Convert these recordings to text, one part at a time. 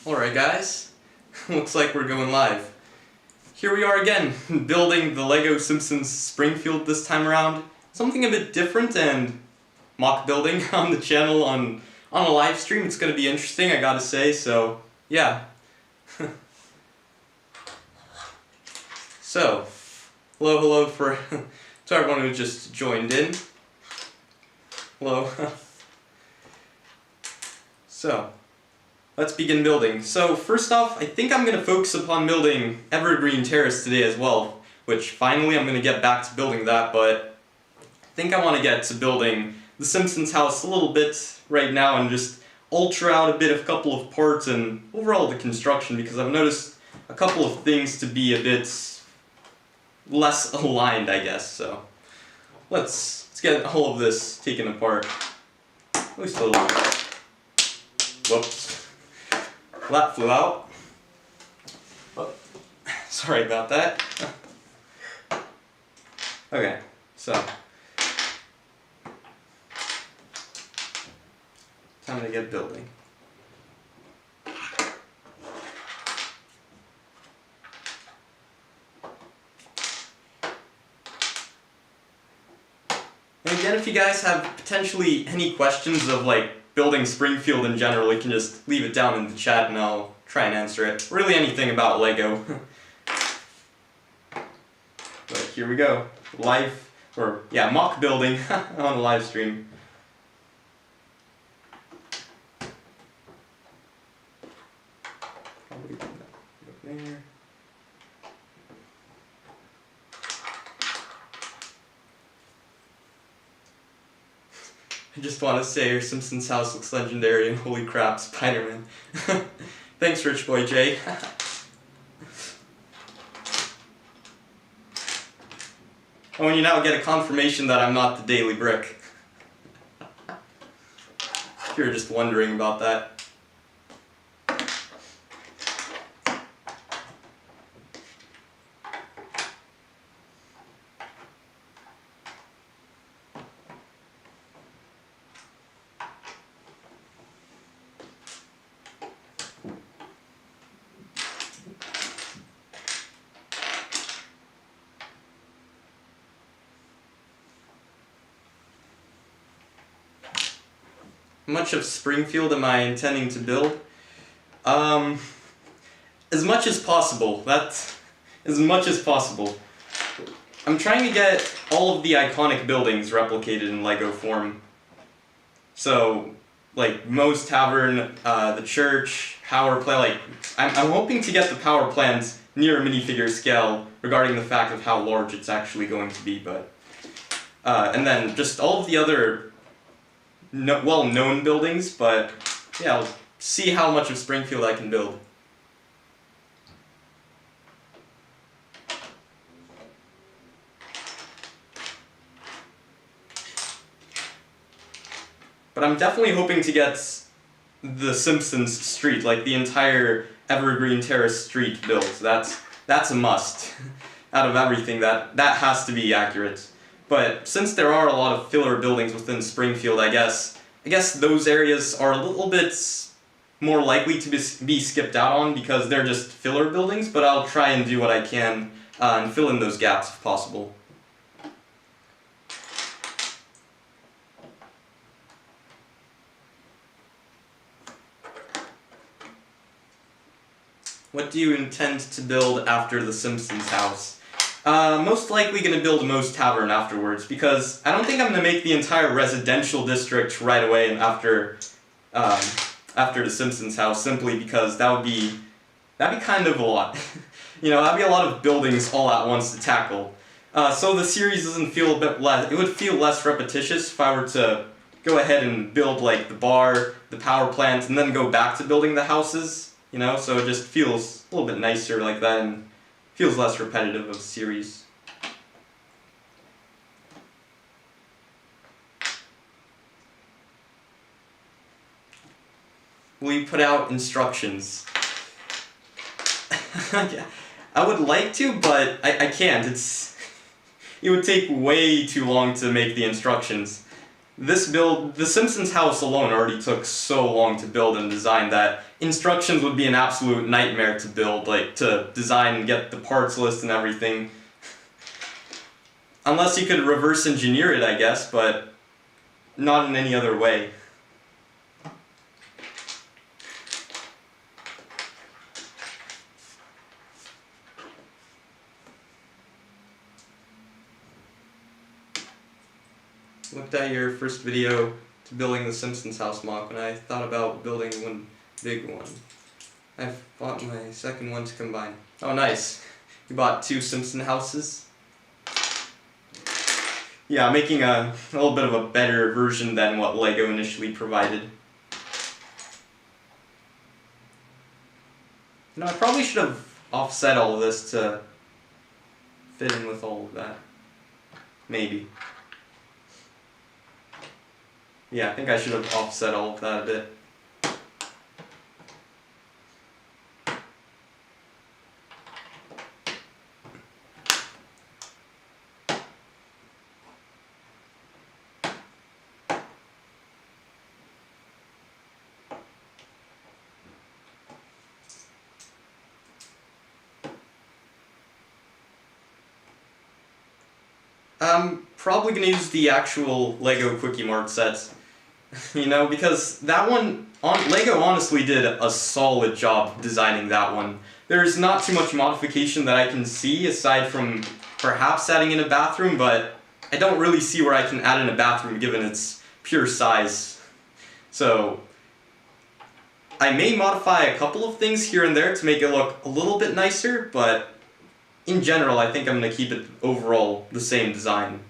Alright guys, looks like we're going live. Here we are again, building the LEGO Simpsons Springfield this time around. Something a bit different and mock building on the channel on a live stream. It's going to be interesting, I gotta say, so yeah. So, hello to everyone who just joined in. Hello. So, let's begin building. So first off, I think I'm going to focus upon building Evergreen Terrace today as well, which finally I'm going to get back to building that, but I think I want to get to building the Simpsons house a little bit right now and just alter out a bit of a couple of parts and overall the construction, because I've noticed a couple of things to be a bit less aligned, I guess. So let's get all of this taken apart. At least a little bit. Whoops. That flew out. Oh, sorry about that. Okay, so time to get building. And again, if you guys have potentially any questions of like building Springfield in general, you can just leave it down in the chat and I'll try and answer it. Really anything about LEGO. But here we go. Live, or yeah, mock building on a live stream. Probably put that there. I just want to say your Simpsons house looks legendary and holy crap, Spider-Man. Thanks, Rich Boy J. Oh, and you now get a confirmation that I'm not the Daily Brick. If you're just wondering about that. How much of Springfield am I intending to build? As much as possible. As much as possible. I'm trying to get all of the iconic buildings replicated in LEGO form. So, like Moe's Tavern, the church, power plant. Like, I'm hoping to get the power plant near a minifigure scale regarding the fact of how large it's actually going to be. But and then just all of the other well-known buildings, but yeah, I'll see how much of Springfield I can build. But I'm definitely hoping to get the Simpsons street, like the entire Evergreen Terrace street built. That's a must. Out of everything, that has to be accurate. But since there are a lot of filler buildings within Springfield, I guess those areas are a little bit more likely to be skipped out on because they're just filler buildings, but I'll try and do what I can and fill in those gaps if possible. What do you intend to build after the Simpsons house? Most likely going to build Moe's Tavern afterwards, because I don't think I'm going to make the entire residential district right away and after the Simpsons house, simply because that'd be kind of a lot. You know, that'd be a lot of buildings all at once to tackle. So the series doesn't feel a bit less. It would feel less repetitious if I were to go ahead and build like the bar, the power plant, and then go back to building the houses. You know, so it just feels a little bit nicer like that and feels less repetitive of a series. Will you put out instructions? I would like to, but I can't. It would take way too long to make the instructions. this build, the Simpsons house alone already took so long to build and design that instructions would be an absolute nightmare to build, like to design and get the parts list and everything. Unless you could reverse engineer it, I guess, but not in any other way. Looked at your first video to building the Simpsons house mock and I thought about building one big one. I've bought my second one to combine. Oh nice. You bought 2 Simpson houses? Yeah, making a little bit of a better version than what LEGO initially provided. I probably should have offset all of this to fit in with all of that. Maybe. Yeah, I think I should have offset all of that a bit. I'm probably going to use the actual LEGO Quickie Mart sets. Because that one, LEGO honestly did a solid job designing that one. There's not too much modification that I can see aside from perhaps adding in a bathroom, but I don't really see where I can add in a bathroom given its pure size. So I may modify a couple of things here and there to make it look a little bit nicer, but in general I think I'm going to keep it overall the same design.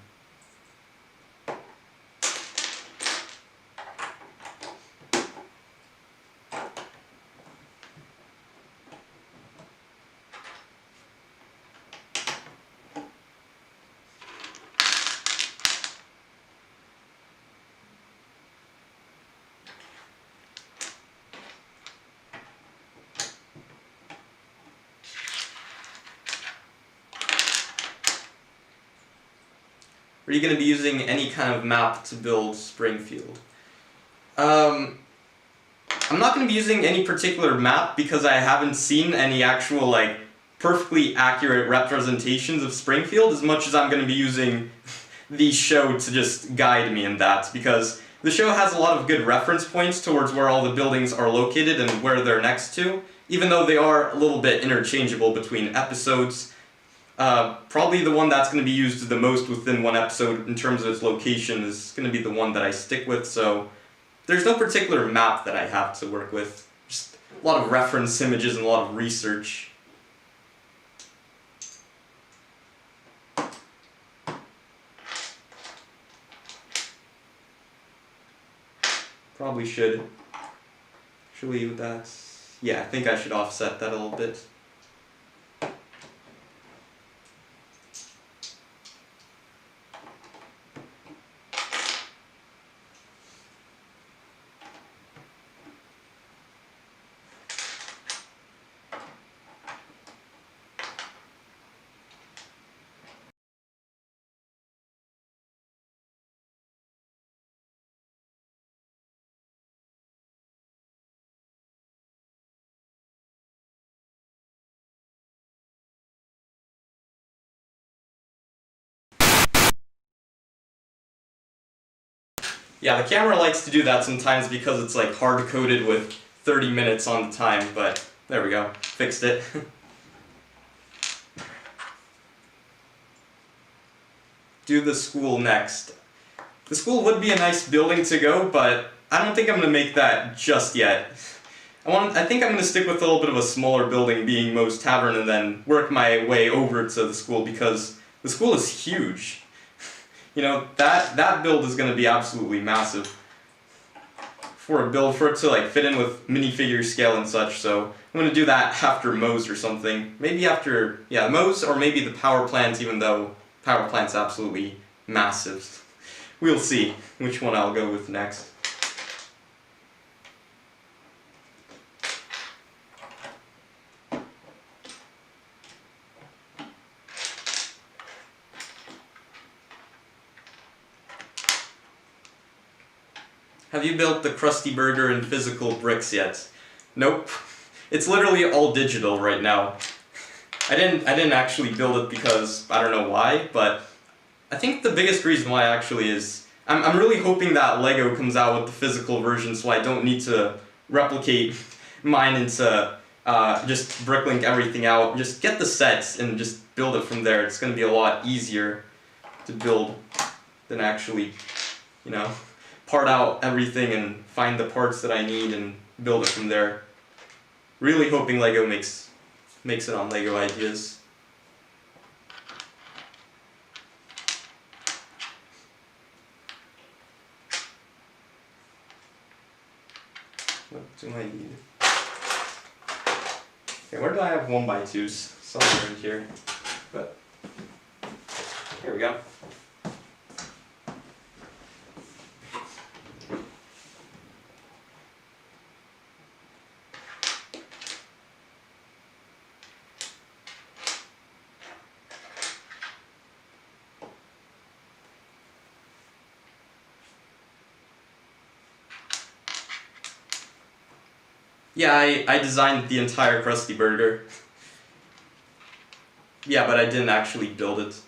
Are you going to be using any kind of map to build Springfield? I'm not going to be using any particular map because I haven't seen any actual, perfectly accurate representations of Springfield as much as I'm going to be using the show to just guide me in that, because the show has a lot of good reference points towards where all the buildings are located and where they're next to, even though they are a little bit interchangeable between episodes. Probably the one that's going to be used the most within one episode in terms of its location is going to be the one that I stick with, so there's no particular map that I have to work with. Just a lot of reference images and a lot of research. Probably should. Should we leave that? Yeah, I think I should offset that a little bit. Yeah, the camera likes to do that sometimes because it's hard-coded with 30 minutes on the time, but there we go, fixed it. Do the school next. The school would be a nice building to go, but I don't think I'm going to make that just yet. I think I'm going to stick with a little bit of a smaller building being Moe's Tavern and then work my way over to the school because the school is huge. That build is going to be absolutely massive for it to fit in with minifigure scale and such, so I'm going to do that after Moe's or something. Maybe after, Moe's or maybe the power plant, even though power plant's absolutely massive. We'll see which one I'll go with next. have you built the Krusty Burger in physical bricks yet? Nope. It's literally all digital right now. I didn't actually build it because I don't know why, but I think the biggest reason why actually is I'm really hoping that LEGO comes out with the physical version so I don't need to replicate mine into just bricklink everything out. Just get the sets and just build it from there. It's going to be a lot easier to build than actually, you know, part out everything and find the parts that I need and build it from there. Really hoping LEGO makes it on LEGO Ideas. What do I need? Okay, where do I have 1x2s? Somewhere in here. But here we go. Yeah, I designed the entire Krusty Burger. Yeah, but I didn't actually build it.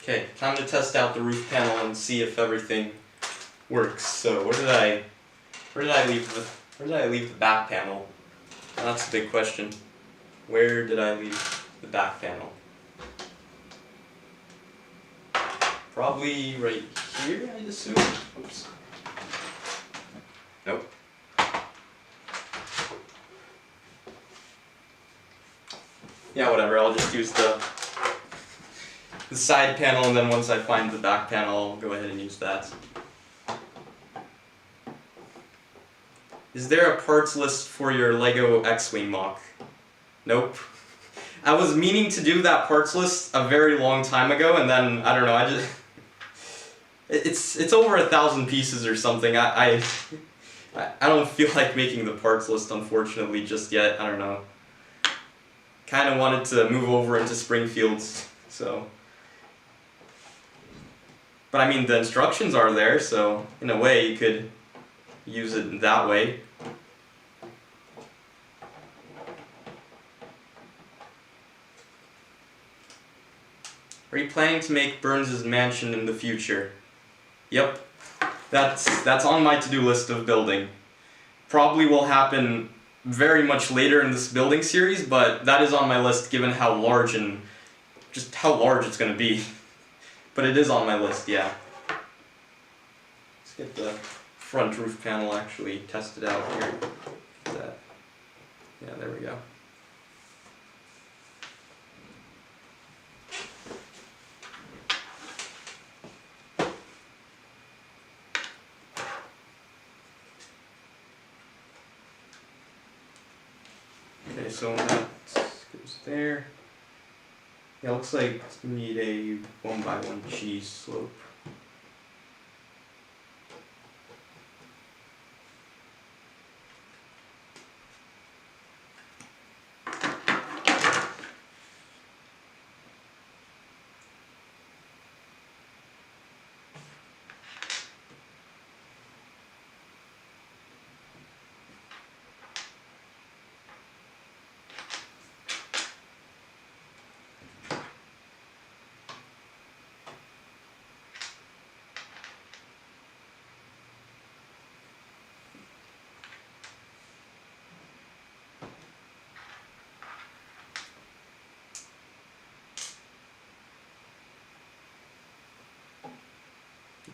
Okay, time to test out the roof panel and see if everything works. So where did I leave the back panel? Well, that's a big question. Where did I leave the back panel? Probably right here, I'd assume. Oops. Nope. Yeah, whatever, I'll just use the side panel, and then once I find the back panel, I'll go ahead and use that. Is there a parts list for your LEGO X-Wing mock? Nope. I was meaning to do that parts list a very long time ago, and then, I don't know, it's over 1,000 pieces or something. I don't feel like making the parts list, unfortunately, just yet. I don't know. Kind of wanted to move over into Springfield, so. But I mean, the instructions are there, so in a way you could use it that way. Are you planning to make Burns' mansion in the future? Yep, that's on my to-do list of building. Probably will happen very much later in this building series, but that is on my list given how large and just how large it's going to be. But it is on my list, yeah. Let's get the front roof panel actually tested out here. Get that. Yeah, there we go. Okay, so that goes there. Yeah, looks like we need a 1x1 cheese slope.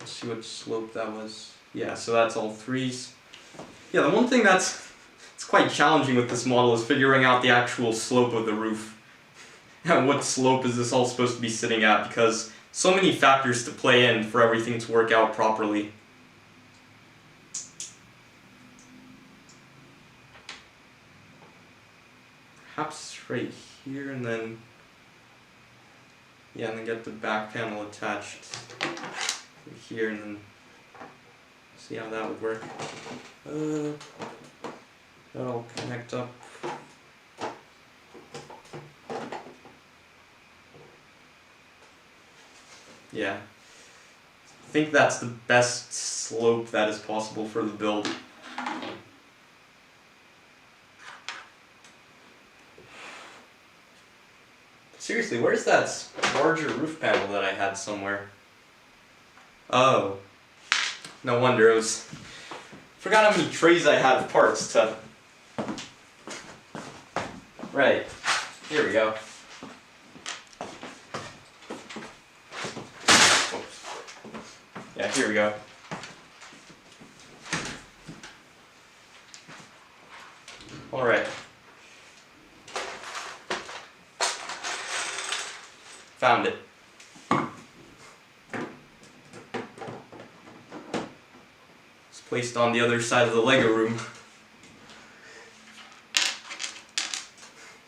Let's see what slope that was. Yeah, so that's all threes. Yeah, the one thing that's quite challenging with this model is figuring out the actual slope of the roof. And what slope is this all supposed to be sitting at, because so many factors to play in for everything to work out properly. Perhaps right here, and then yeah, and then get the back panel attached here, and then see how that would work. That'll connect up. Yeah, I think that's the best slope that is possible for the build. Seriously, where's that larger roof panel that I had somewhere? Oh, no wonder. Forgot how many trays I had of parts to... Right, here we go. Yeah, here we go. Alright. Found it. It's placed on the other side of the Lego room.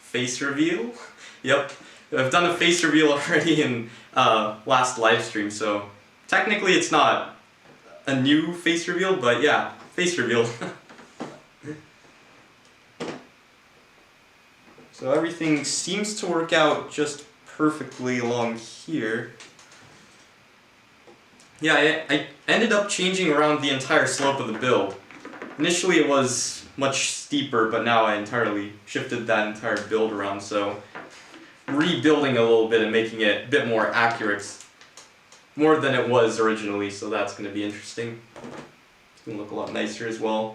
Face reveal? Yep. I've done a face reveal already in last live stream, so technically it's not a new face reveal, but yeah, face reveal. So everything seems to work out just perfectly along here. Yeah, I ended up changing around the entire slope of the build. Initially it was much steeper, but now I entirely shifted that entire build around, so rebuilding a little bit and making it a bit more accurate. More than it was originally, so that's going to be interesting. It's going to look a lot nicer as well.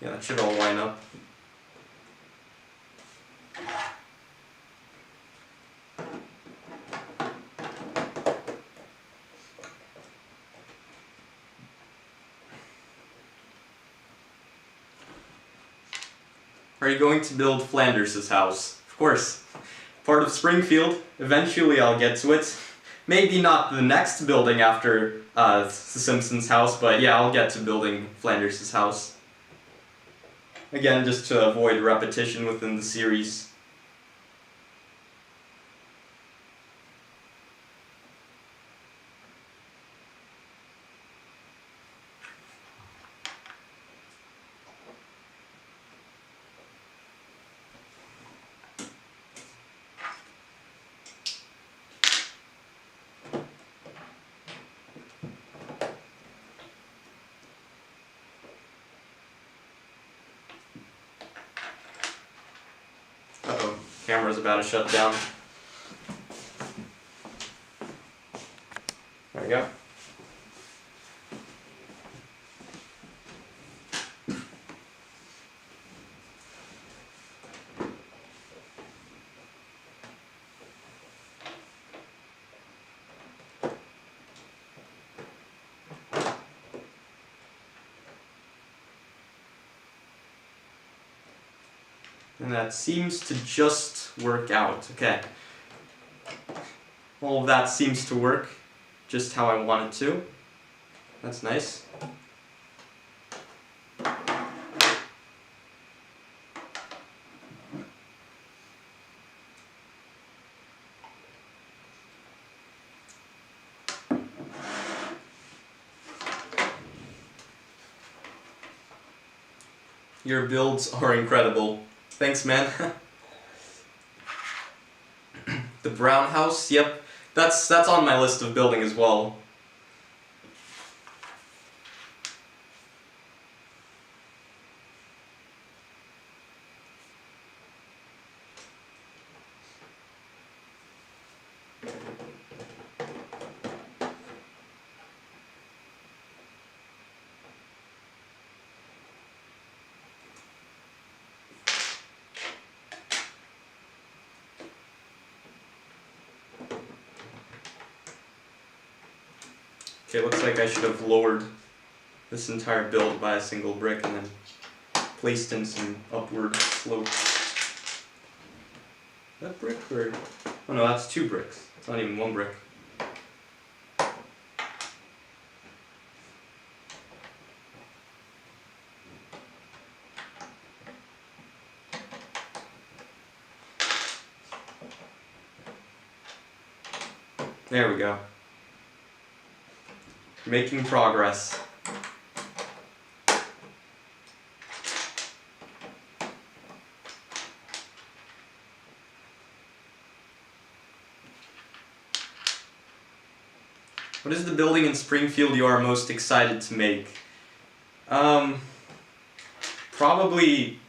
Yeah, that should all line up. Are you going to build Flanders' house? Of course. Part of Springfield. Eventually I'll get to it. Maybe not the next building after the Simpsons house, but yeah, I'll get to building Flanders' house. Again, just to avoid repetition within the series. Uh-oh, camera's about to shut down. There we go. And that seems to just work out. Okay. All of that seems to work just how I want it to. That's nice. Your builds are incredible. Thanks, man. The brown house, yep. That's on my list of building as well. Okay, looks like I should have lowered this entire build by a single brick and then placed in some upward slope. Is that brick or... Oh no, that's 2 bricks. It's not even 1 brick. There we go. Making progress. What is the building in Springfield you are most excited to make? Probably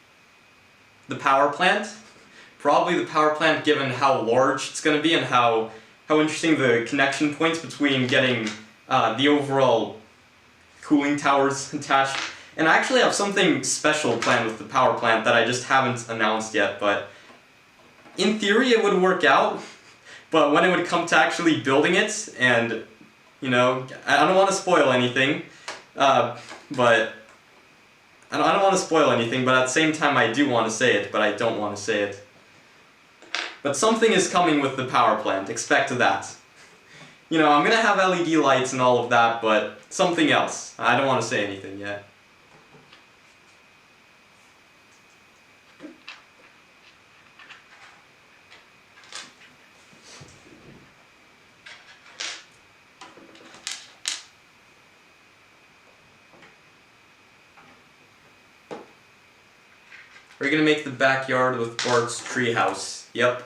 the power plant. Probably the power plant, given how large it's going to be and how interesting the connection points between getting the overall cooling towers attached. And I actually have something special planned with the power plant that I just haven't announced yet, but in theory it would work out, but when it would come to actually building it, and you know, I don't want to spoil anything, but I don't want to spoil anything, but at the same time I do want to say it, but I don't want to say it. But something is coming with the power plant, expect that. You know, I'm going to have LED lights and all of that, but something else. I don't want to say anything yet. We're going to make the backyard with Bart's treehouse. Yep.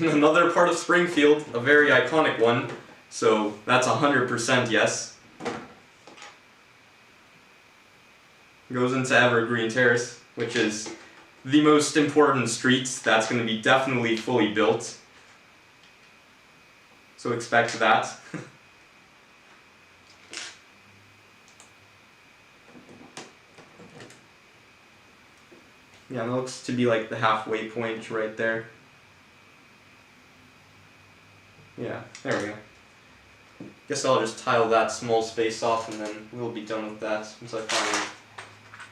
Another part of Springfield, a very iconic one, so that's 100% yes. Goes into Evergreen Terrace, which is the most important street. That's going to be definitely fully built. So expect that. Yeah, it looks to be like the halfway point right there. Yeah, there we go. Guess I'll just tile that small space off and then we'll be done with that once I finally...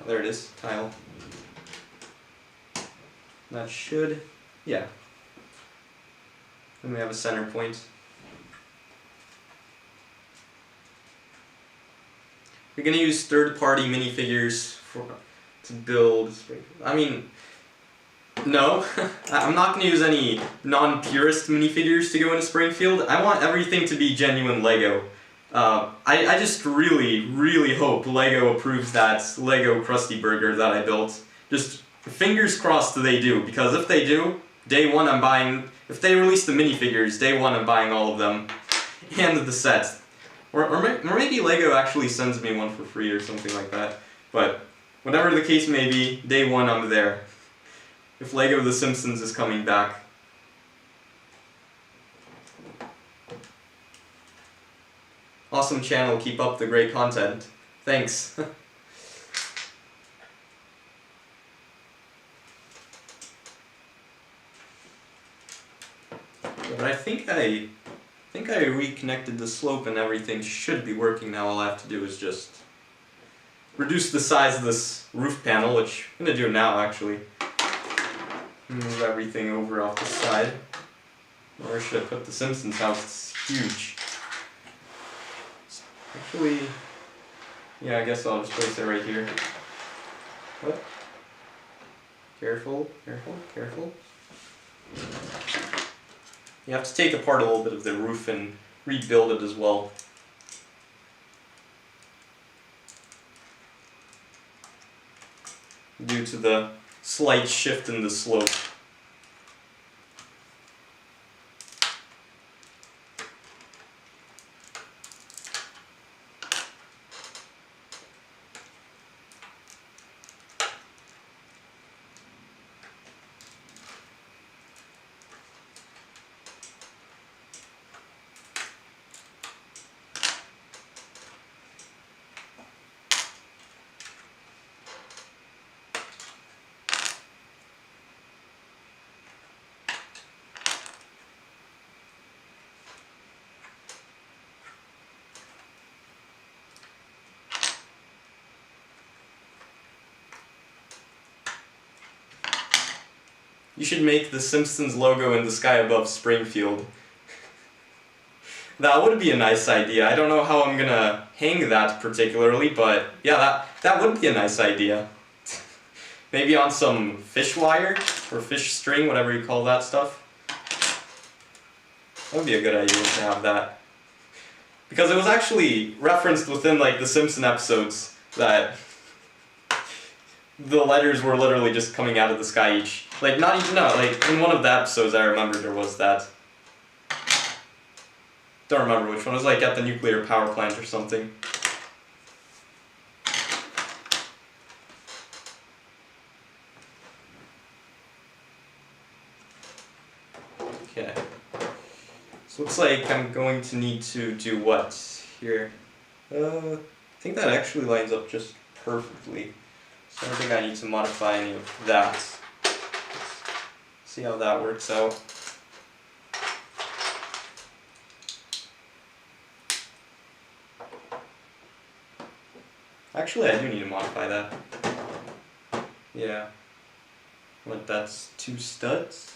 Oh, there it is, tile. That should... yeah. Then we have a center point. We're going to use third-party minifigures to build... I mean... no, I'm not going to use any non-purist minifigures to go into Springfield. I want everything to be genuine LEGO. I just really hope LEGO approves that LEGO Krusty Burger that I built. Just fingers crossed they do, because if they do, day one I'm buying... if they release the minifigures, day one I'm buying all of them. And the sets. Or maybe LEGO actually sends me one for free or something like that. But whatever the case may be, day one I'm there. If LEGO The Simpsons is coming back. Awesome channel, keep up the great content. Thanks. But I think I reconnected the slope and everything should be working now. All I have to do is just reduce the size of this roof panel, which I'm going to do now actually. Move everything over off the side. Where should I put the Simpsons house? It's huge. Actually, yeah, I guess I'll just place it right here. What? Careful, careful, careful. You have to take apart a little bit of the roof and rebuild it as well. Due to the slight shift in the slope. You should make the Simpsons logo in the sky above Springfield. That would be a nice idea. I don't know how I'm gonna hang that particularly, but yeah, that would be a nice idea. Maybe on some fish wire or fish string, whatever you call that stuff. That would be a good idea to have that. Because it was actually referenced within like the Simpson episodes that the letters were literally just coming out of the sky each. Like not even, no, like in one of the episodes I remember there was that. Don't remember which one. It was like at the nuclear power plant or something. Okay. So looks like I'm going to need to do what here? I think that actually lines up just perfectly. So I don't think I need to modify any of that. Let's see how that works out. Actually, I do need to modify that. Yeah. What, that's 2 studs?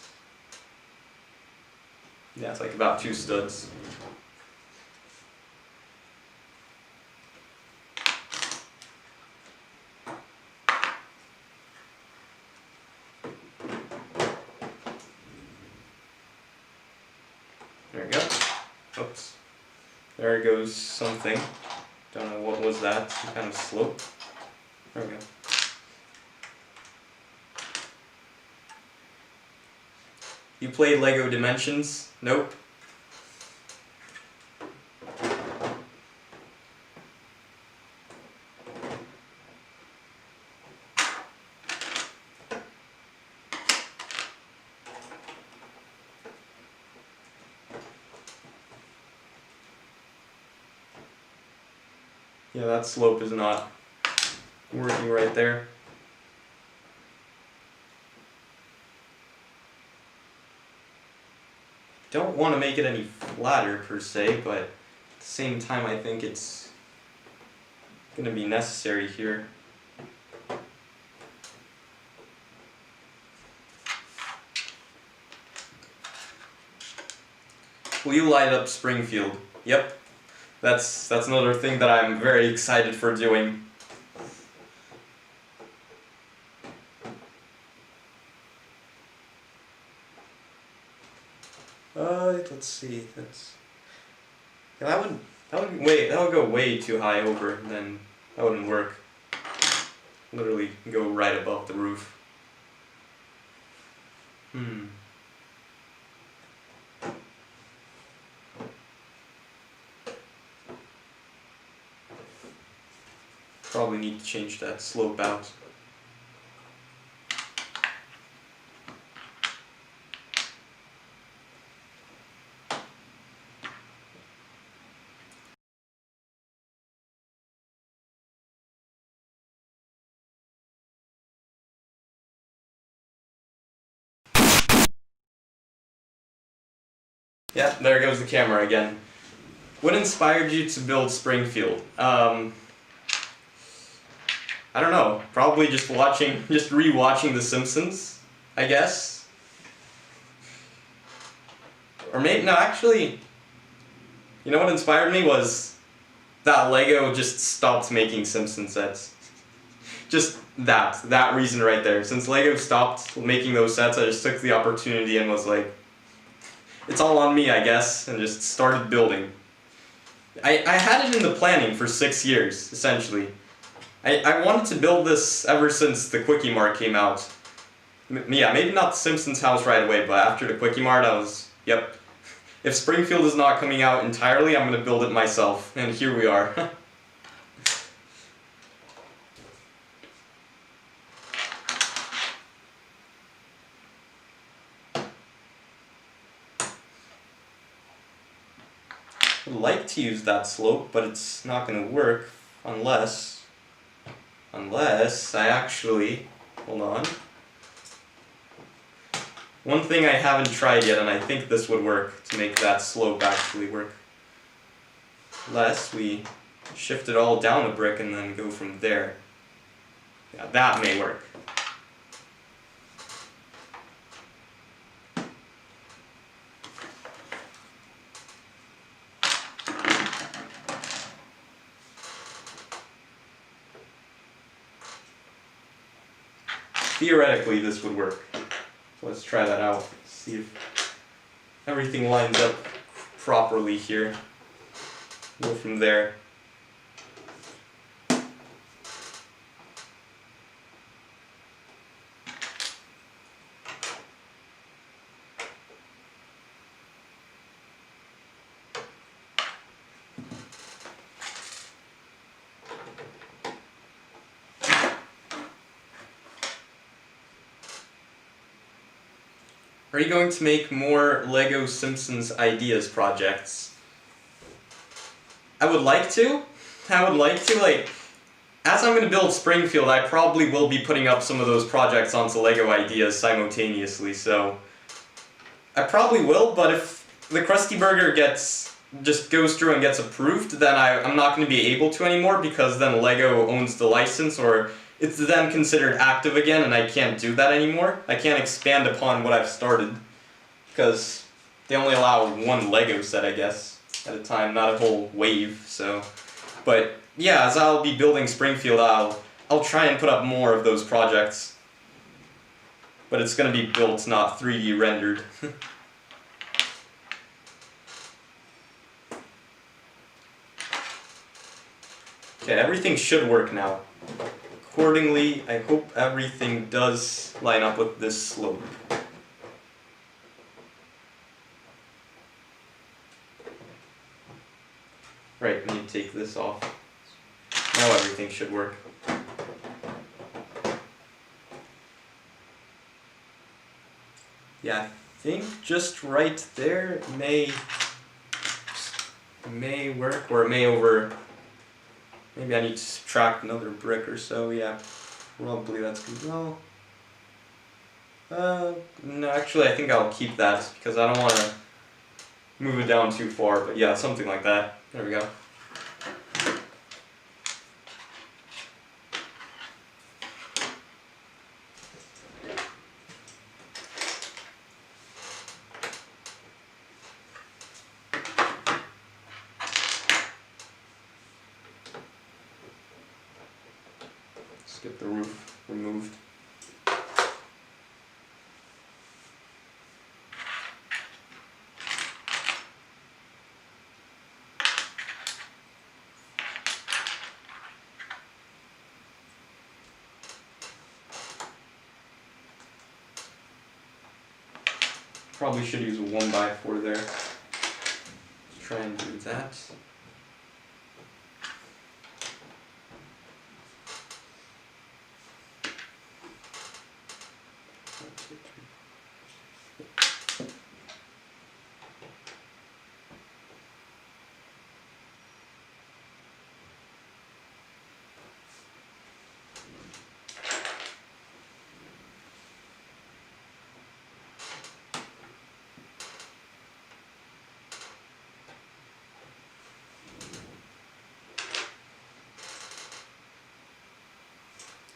Yeah, it's like about 2 studs. There we go. Oops. There goes something. Don't know what was that. Some kind of slope. There we go. You played Lego Dimensions? Nope. Yeah, that slope is not working right there. Don't want to make it any flatter per se, but at the same time I think it's going to be necessary here. Will you light up Springfield? Yep. That's another thing that I'm very excited for doing. Let's see. That would go way too high over, and then that wouldn't work. Literally go right above the roof. Probably need to change that slope out. Yeah, there goes the camera again. What inspired you to build Springfield? I don't know. Probably just rewatching The Simpsons, I guess. Or maybe, no, actually, you know what inspired me was that Lego just stopped making Simpson sets. Just that reason right there. Since Lego stopped making those sets, I just took the opportunity and was like, it's all on me, I guess, and just started building. I had it in the planning for 6 years, essentially. I wanted to build this ever since the Quickie Mart came out. Yeah, maybe not the Simpsons house right away, but after the Quickie Mart I was, yep. If Springfield is not coming out entirely, I'm going to build it myself. And here we are. I'd like to use that slope, but it's not going to work unless I actually, hold on. One thing I haven't tried yet, and I think this would work to make that slope actually work. Unless we shift it all down a brick and then go from there. Yeah, that may work. theoretically this would work. So let's try that out. See if everything lines up properly here. Go from there. Are you going to make more LEGO Simpsons Ideas projects? I would like to. Like, as I'm going to build Springfield, I probably will be putting up some of those projects onto LEGO Ideas simultaneously, so I probably will, but if the Krusty Burger just goes through and gets approved, then I'm not going to be able to anymore, because then LEGO owns the license, or it's then considered active again, and I can't do that anymore. I can't expand upon what I've started, because they only allow one LEGO set, I guess, at a time, not a whole wave, so. But yeah, as I'll be building Springfield, I'll try and put up more of those projects. But it's going to be built, not 3D rendered. Okay, everything should work now. Accordingly, I hope everything does line up with this slope. Right, we need to take this off. Now everything should work. Yeah, I think just right there may work, or it may maybe I need to subtract another brick or so. Yeah, probably that's good. No, actually I think I'll keep that because I don't want to move it down too far, but yeah, something like that. There we go. Let's get the roof removed. Probably should use a 1x4 there. Let's try and do that.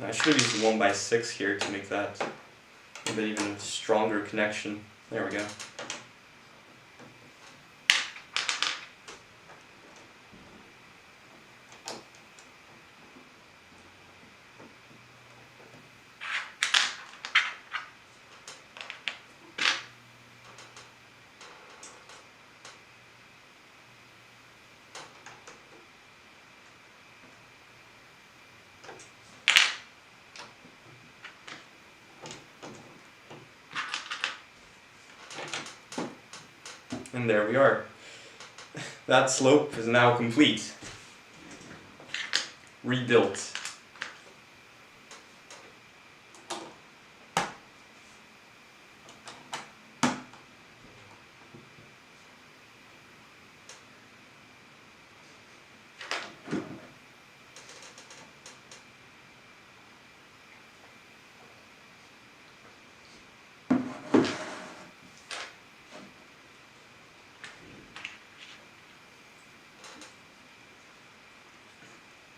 I should have used the 1x6 here to make that a bit even stronger connection. There we go. And there we are. That slope is now complete. Rebuilt.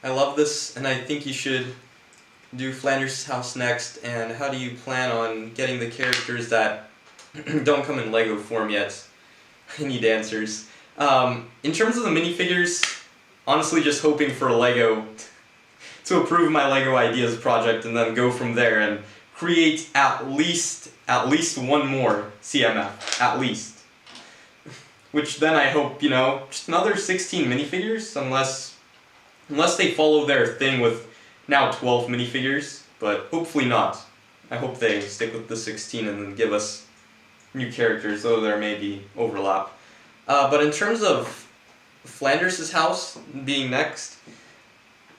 I love this, and I think you should do Flanders' house next. And how do you plan on getting the characters that don't come in LEGO form yet? I need answers. In terms of the minifigures, honestly just hoping for LEGO to approve my LEGO Ideas project and then go from there and create at least one more CMF, at least. Which then I hope, you know, just another 16 minifigures, unless they follow their thing with now 12 minifigures, but hopefully not. I hope they stick with the 16 and then give us new characters, though there may be overlap. But in terms of Flanders' house being next,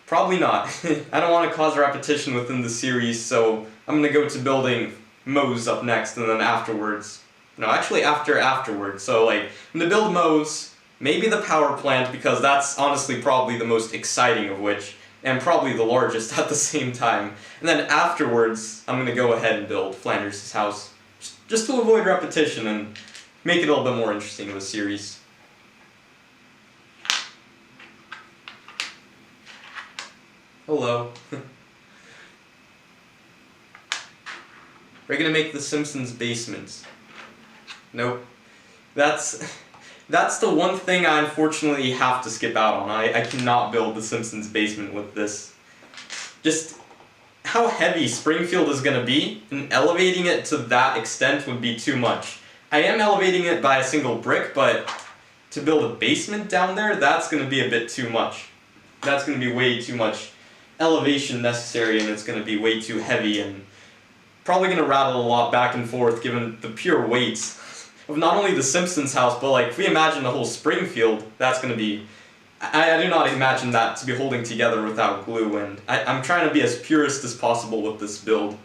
probably not. I don't want to cause repetition within the series, so I'm going to go to building Moe's up next, and then afterwards. No, actually afterwards. So like, I'm going to build Moe's, maybe the power plant, because that's honestly probably the most exciting of which, and probably the largest at the same time. And then afterwards, I'm going to go ahead and build Flanders' house, just to avoid repetition and make it a little bit more interesting of a series. Hello. We're gonna make the Simpsons basement. Nope. That's the one thing I unfortunately have to skip out on. I cannot build the Simpsons basement with this. Just how heavy Springfield is gonna be, and elevating it to that extent would be too much. I am elevating it by a single brick, but to build a basement down there, that's gonna be a bit too much. That's gonna be way too much elevation necessary, and it's going to be way too heavy and probably going to rattle a lot back and forth given the pure weight of not only the Simpsons house, but like if we imagine the whole Springfield, that's going to be, I do not imagine that to be holding together without glue, and I'm trying to be as purist as possible with this build.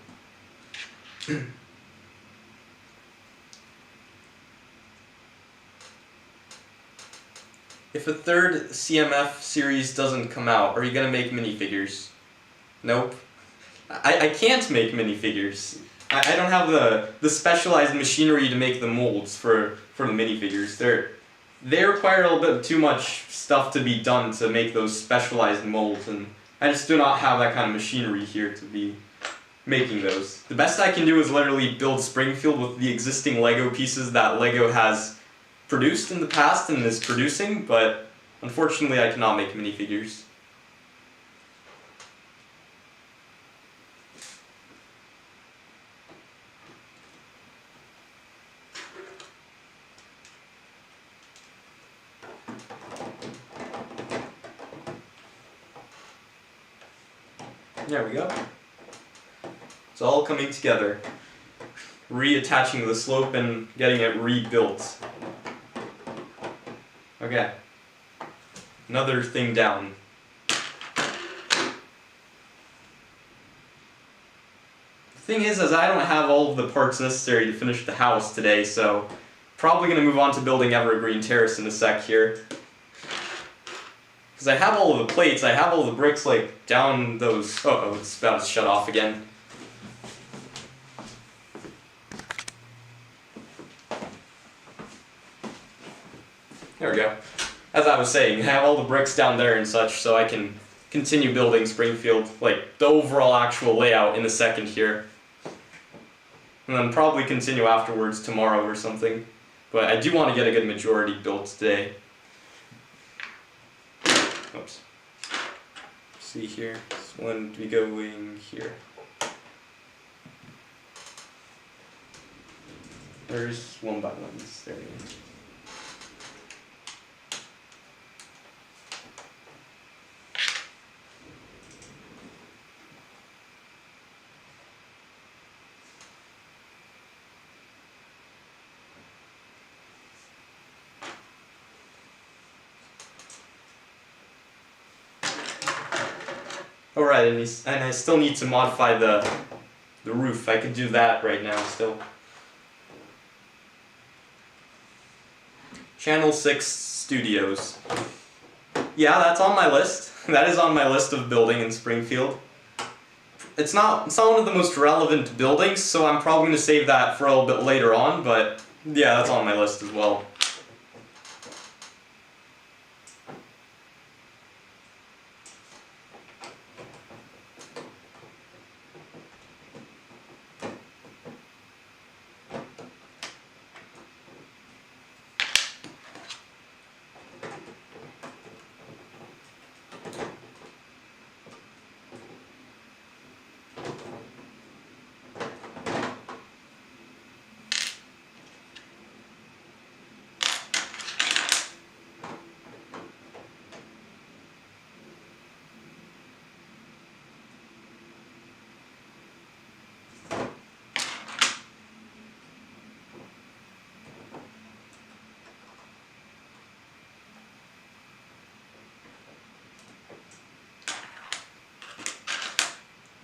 If a third CMF series doesn't come out, are you going to make minifigures? Nope. I can't make minifigures. I don't have the specialized machinery to make the molds for the minifigures. They require a little bit too much stuff to be done to make those specialized molds, and I just do not have that kind of machinery here to be making those. The best I can do is literally build Springfield with the existing Lego pieces that Lego has produced in the past and is producing, but unfortunately I cannot make minifigures. There we go. It's all coming together. Reattaching the slope and getting it rebuilt. Okay. Another thing down. The thing is I don't have all of the parts necessary to finish the house today, so probably going to move on to building Evergreen Terrace in a sec here. Because I have all of the plates, I have all the bricks like down those... Uh-oh, it's about to shut off again. There we go. As I was saying, I have all the bricks down there and such, so I can continue building Springfield, like the overall actual layout in a second here. And then probably continue afterwards tomorrow or something. But I do want to get a good majority built today. Oops. See here, this one to be going here. There's one by ones, there you go. Alright, and I still need to modify the roof. I could do that right now still. Channel 6 Studios. Yeah, that's on my list. That is on my list of building in Springfield. It's not one of the most relevant buildings, so I'm probably going to save that for a little bit later on, but yeah, that's on my list as well.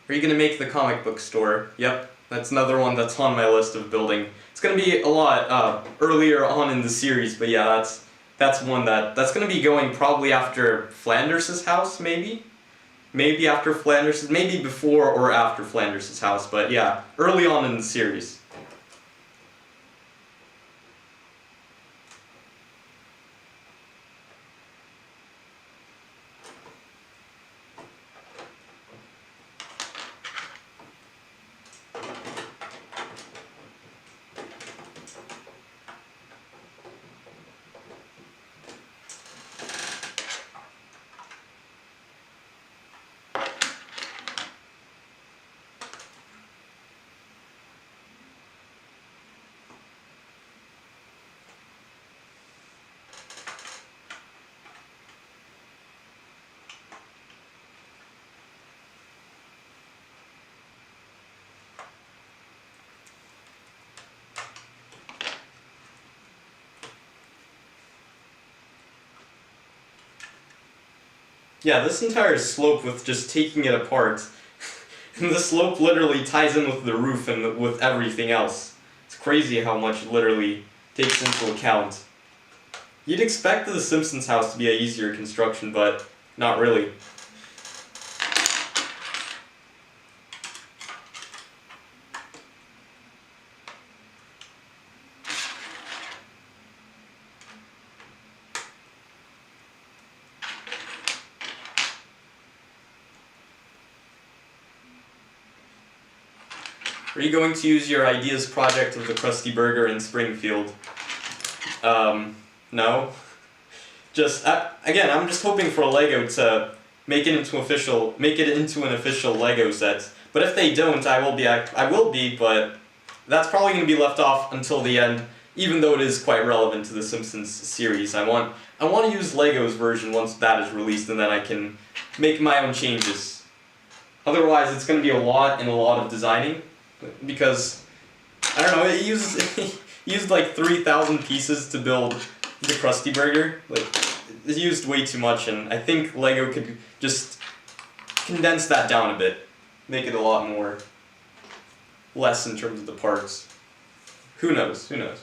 Are you going to make the comic book store? Yep, that's another one that's on my list of building. It's going to be a lot earlier on in the series, but yeah, that's one that's going to be going probably after Flanders' house, maybe? Maybe after Flanders', maybe before or after Flanders' house, but yeah, early on in the series. Yeah, this entire slope with just taking it apart, and the slope literally ties in with the roof and with everything else. It's crazy how much it literally takes into account. You'd expect the Simpsons house to be an easier construction, but not really. Are you going to use your ideas project of the Krusty Burger in Springfield? No. Just again, I'm just hoping for Lego to make it into an official Lego set. But if they don't, I will be, but that's probably going to be left off until the end, even though it is quite relevant to the Simpsons series. I want to use Lego's version once that is released, and then I can make my own changes. Otherwise, it's going to be a lot of designing, because I don't know, it used like 3,000 pieces to build the Krusty Burger. Like, it used way too much, and I think Lego could just condense that down a bit, make it a lot more less in terms of the parts. Who knows? Who knows?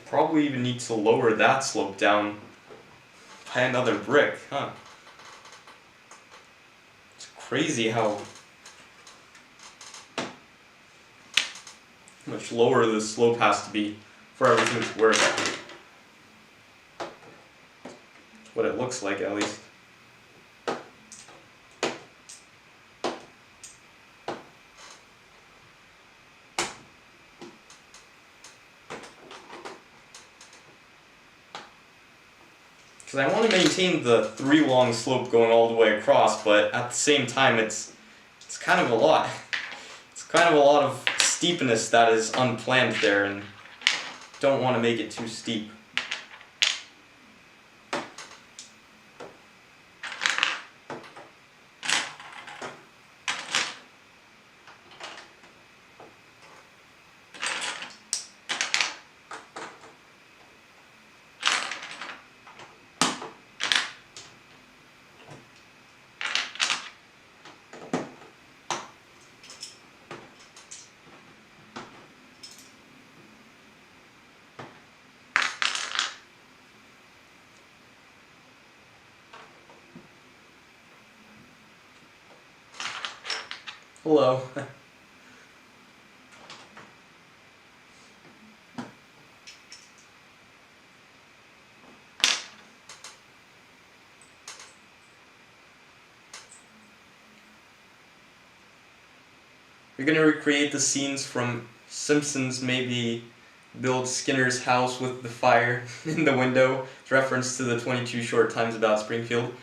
Probably even need to lower that slope down by another brick, huh? It's crazy how much lower the slope has to be for everything to work. what it looks like at least. Because I want to maintain the 3 long slope going all the way across, but at the same time it's kind of a lot. It's kind of a lot of steepness that is unplanned there, and don't want to make it too steep. Hello. You're gonna recreate the scenes from Simpsons, maybe build Skinner's house with the fire in the window. It's reference to the 22 short times about Springfield.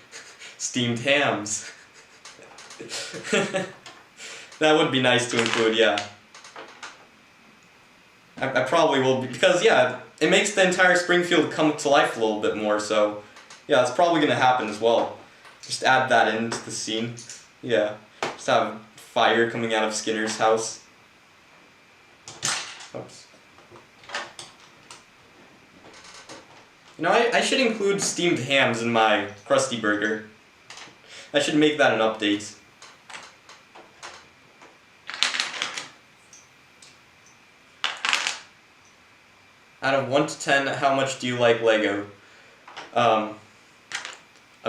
Steamed hams. That would be nice to include, yeah. I probably will, because yeah, it makes the entire Springfield come to life a little bit more, so yeah, it's probably gonna happen as well. Just add that into the scene. Yeah, just have fire coming out of Skinner's house. Oops. You know, I should include steamed hams in my Krusty Burger. I should make that an update. Out of 1 to 10, how much do you like Lego? 1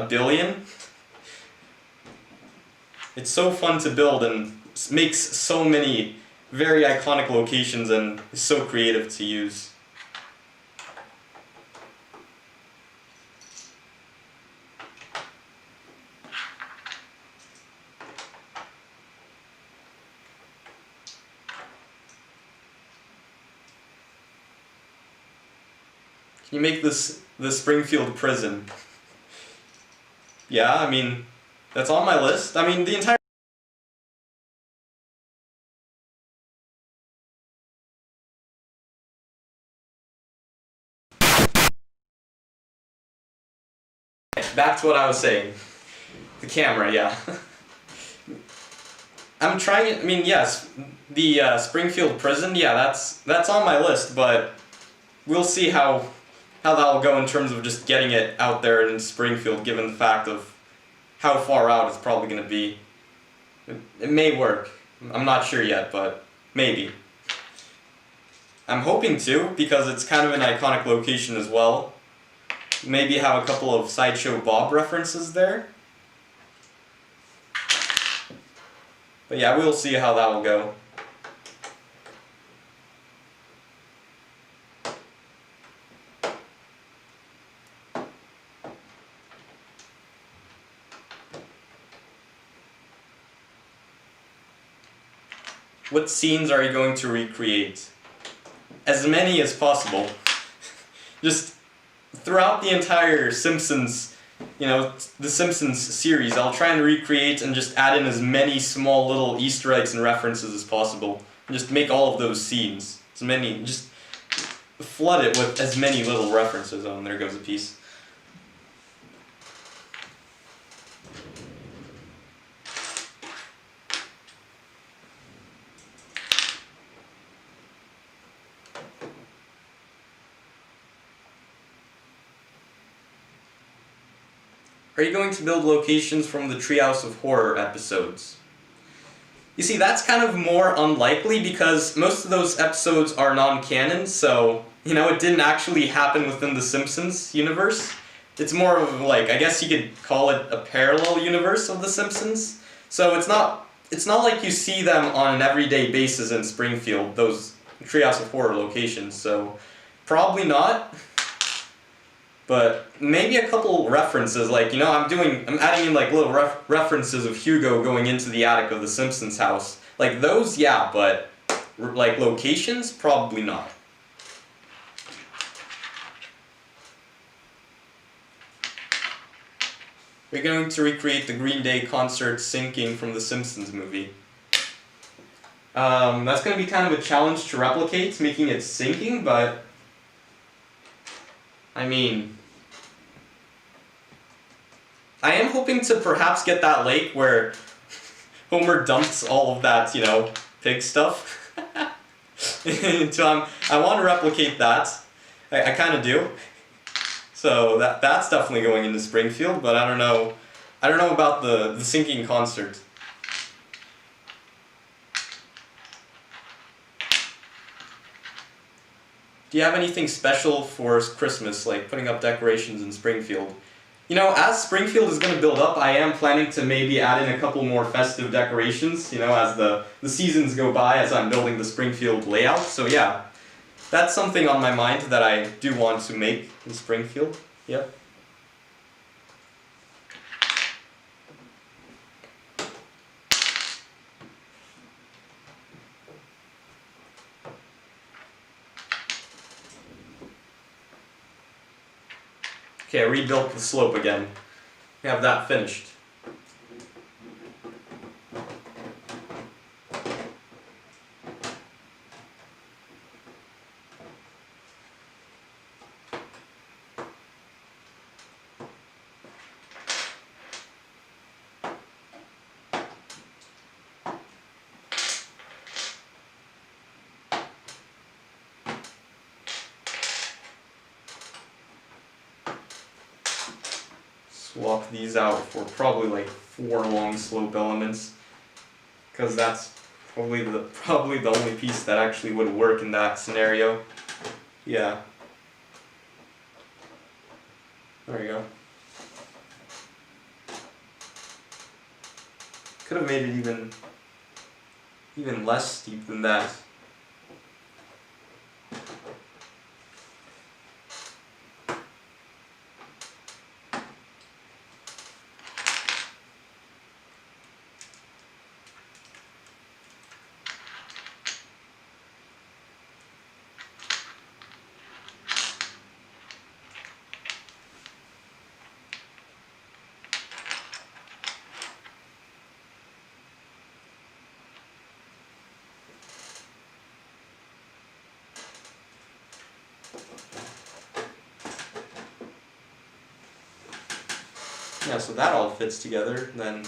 billion? It's so fun to build and makes so many very iconic locations and is so creative to use. Can you make this the Springfield prison? Yeah, I mean, that's on my list. I mean, the entire... Back to what I was saying. The camera, yeah. I'm trying, I mean, yes, the Springfield prison, yeah, that's on my list, but we'll see how that will go in terms of just getting it out there in Springfield, given the fact of how far out it's probably going to be. It may work. I'm not sure yet, but maybe. I'm hoping to, because it's kind of an iconic location as well. Maybe have a couple of Sideshow Bob references there. But yeah, we'll see how that will go. What scenes are you going to recreate? As many as possible. Just throughout the entire Simpsons, you know, the Simpsons series, I'll try and recreate and just add in as many small little Easter eggs and references as possible. And just make all of those scenes. As many, just flood it with as many little references. Oh, and there goes a piece. Are you going to build locations from the Treehouse of Horror episodes? You see, that's kind of more unlikely because most of those episodes are non-canon, so, you know, it didn't actually happen within the Simpsons universe. It's more of like, I guess you could call it a parallel universe of the Simpsons. So it's not like you see them on an everyday basis in Springfield, those Treehouse of Horror locations, so probably not. But maybe a couple references, like, you know, I'm adding in like little references of Hugo going into the attic of the Simpsons house. Like those, yeah, but like locations, probably not. We're going to recreate the Green Day concert sinking from the Simpsons movie. That's going to be kind of a challenge to replicate, making it sinking, but I mean, I am hoping to perhaps get that lake where Homer dumps all of that, you know, pig stuff. I want to replicate that. I kind of do. So that's definitely going into Springfield, but I don't know about the sinking concert. Do you have anything special for Christmas, like putting up decorations in Springfield? You know, as Springfield is going to build up, I am planning to maybe add in a couple more festive decorations, you know, as the seasons go by, as I'm building the Springfield layout. So yeah, that's something on my mind that I do want to make in Springfield. Yep. Okay, I rebuilt the slope again. We have that finished. Swap these out for probably like 4 long slope elements, because that's probably the only piece that actually would work in that scenario. Yeah. There you go. Could have made it even less steep than that. Yeah, so that all fits together, then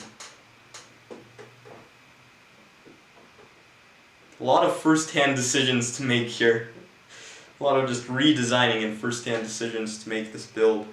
a lot of first-hand decisions to make here. A lot of just redesigning and first-hand decisions to make this build.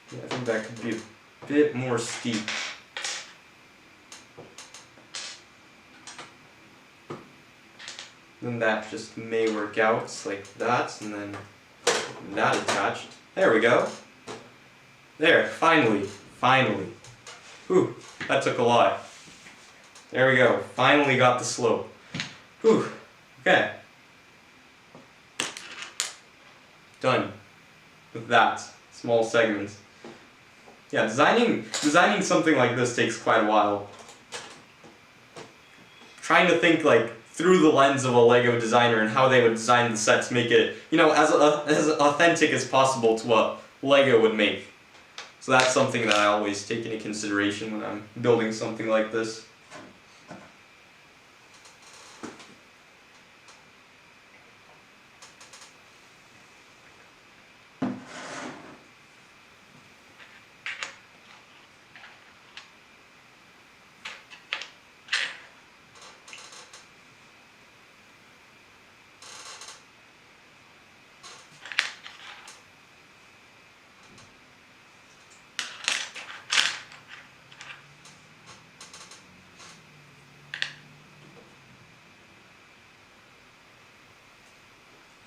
Yeah, I think that could be a bit more steep. then that just may work out like that, and then that attached. There we go. There, finally. Whew, that took a lot. There we go, finally got the slope. Whew, okay. Done with that small segment. Yeah, designing something like this takes quite a while. Trying to think like through the lens of a Lego designer and how they would design the set to make it, you know, as authentic as possible to what Lego would make. So that's something that I always take into consideration when I'm building something like this.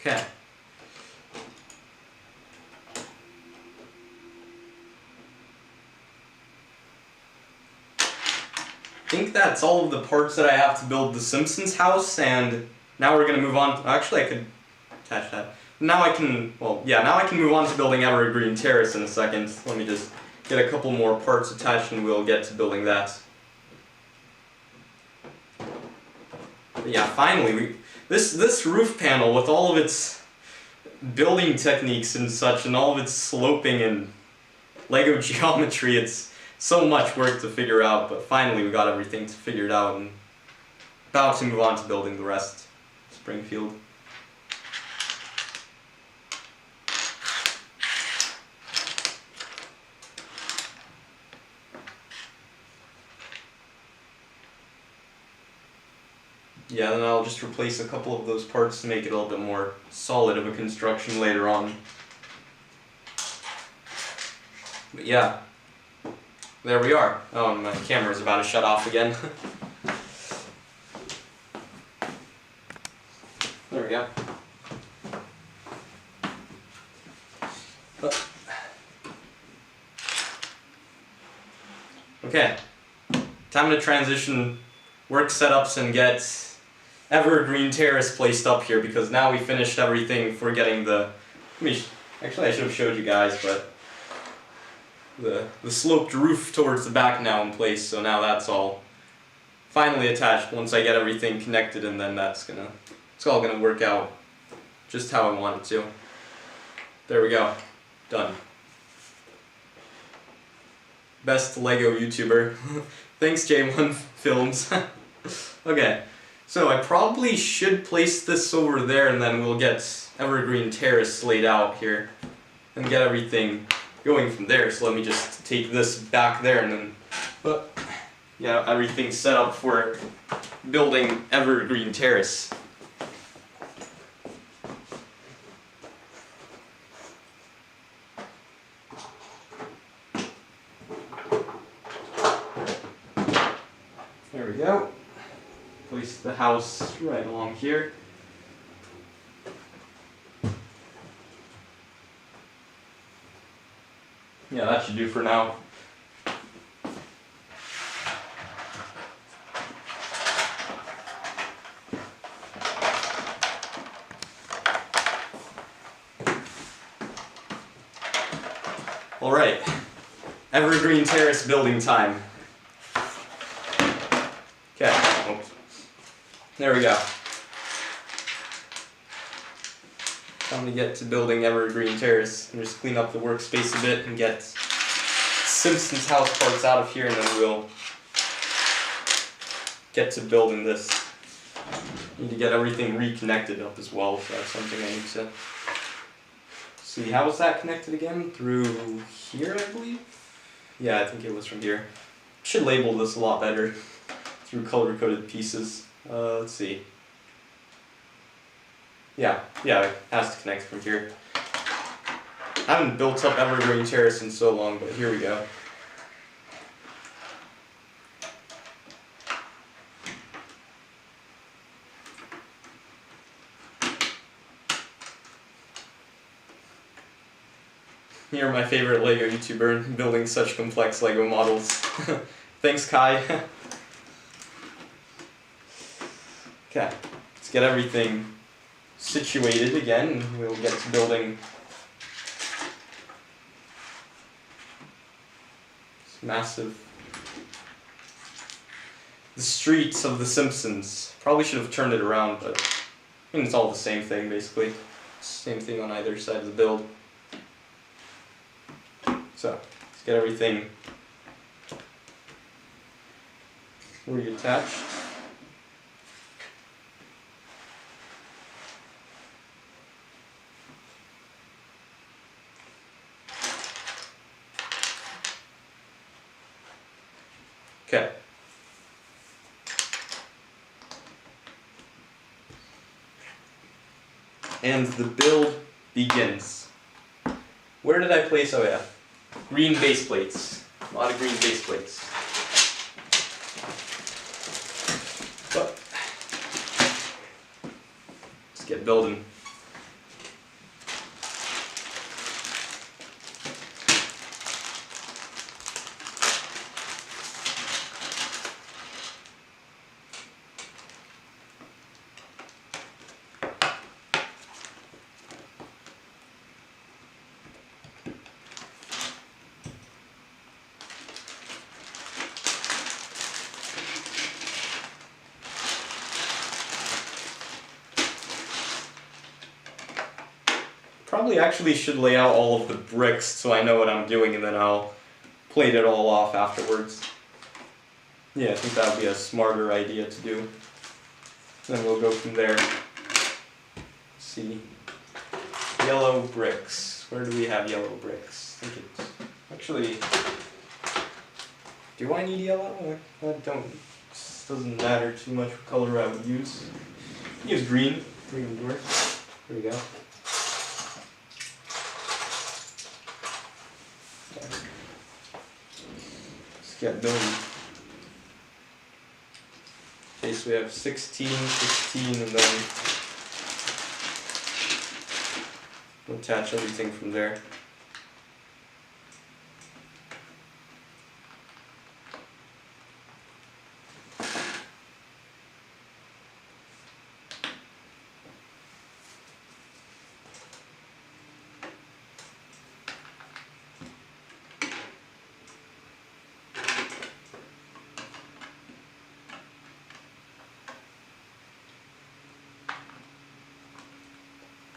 Okay. I think that's all of the parts that I have to build the Simpsons house, and now we're gonna move on. Actually, I could attach that. Now I can, well, yeah, now I can move on to building Evergreen Terrace in a second. Let me just get a couple more parts attached and we'll get to building that. But yeah, finally, this roof panel with all of its building techniques and such, and all of its sloping and Lego geometry, it's so much work to figure out, but finally we got everything figured out and about to move on to building the rest of Springfield. Yeah, then I'll just replace a couple of those parts to make it a little bit more solid of a construction later on. But yeah, there we are. Oh, my camera's about to shut off again. There we go. Okay, time to transition work setups and get Evergreen Terrace placed up here, because now we finished everything for getting the, actually I should have showed you guys, but the sloped roof towards the back now in place, so now that's all finally attached once I get everything connected, and then it's all gonna work out just how I want it to. There we go. Done. Best Lego YouTuber. Thanks, J1 Films. Okay, so I probably should place this over there, and then we'll get Evergreen Terrace laid out here and get everything going from there. So let me just take this back there, and then yeah, everything's set up for building Evergreen Terrace. There we go. Place the house right along here. Yeah, that should do for now. Alright, Evergreen Terrace building time. Okay, oops. There we go. Time to get to building Evergreen Terrace and just clean up the workspace a bit and get Simpsons house parts out of here, and then we'll get to building this. Need to get everything reconnected up as well, so that's something I need to see. How was that connected again? Through here, I believe? Yeah, I think it was from here. Should label this a lot better through color-coded pieces. Let's see. Yeah, it has to connect from here. I haven't built up Evergreen Terrace in so long, but here we go. You're my favorite LEGO YouTuber, building such complex LEGO models. Thanks, Kai. Okay, let's get everything situated again, and we'll get to building this massive... The streets of the Simpsons. Probably should have turned it around, but I mean, it's all the same thing, basically. Same thing on either side of the build. So, let's get everything reattached. Okay. And the build begins. Where did I place? Oh yeah. Green base plates. A lot of green base plates. But let's get building. Probably actually should lay out all of the bricks so I know what I'm doing, and then I'll plate it all off afterwards. Yeah, I think that would be a smarter idea to do. Then we'll go from there. Let's see. Yellow bricks. Where do we have yellow bricks? I think it's actually... Do I need yellow? I don't. It doesn't matter too much what color I would use. Use green. Green would work. There we go. Get building. Okay, so we have 16, 16, and then we'll attach everything from there.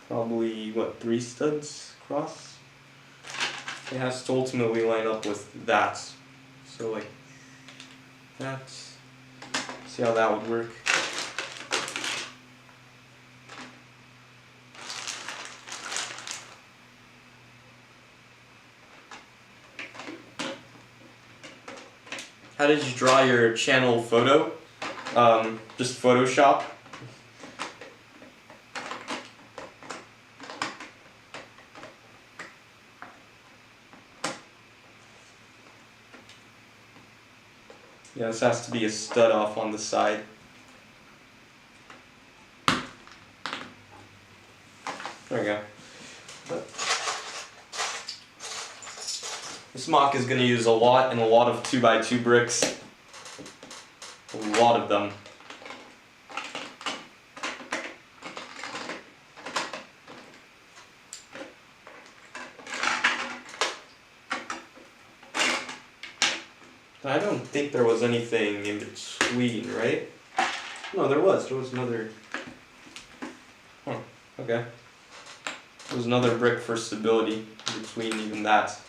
Probably, what, 3 studs across? It has to ultimately line up with that. So like that. See how that would work. How did you draw your channel photo? Just Photoshop. Yeah, this has to be a stud off on the side. There we go. This mock is going to use a lot of 2x2 bricks. A lot of them. I don't think there was anything in between, right? No, there was. There was another... Huh, okay. There was another brick for stability in between even that.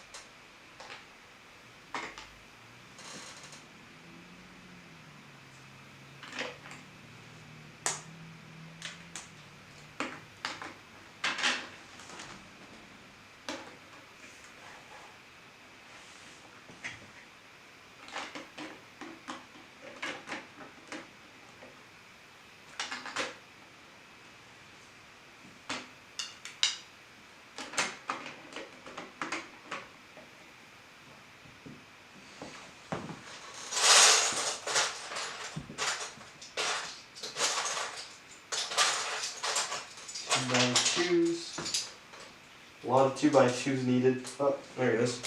Choose. A lot of 2x2s needed. Oh, there it is.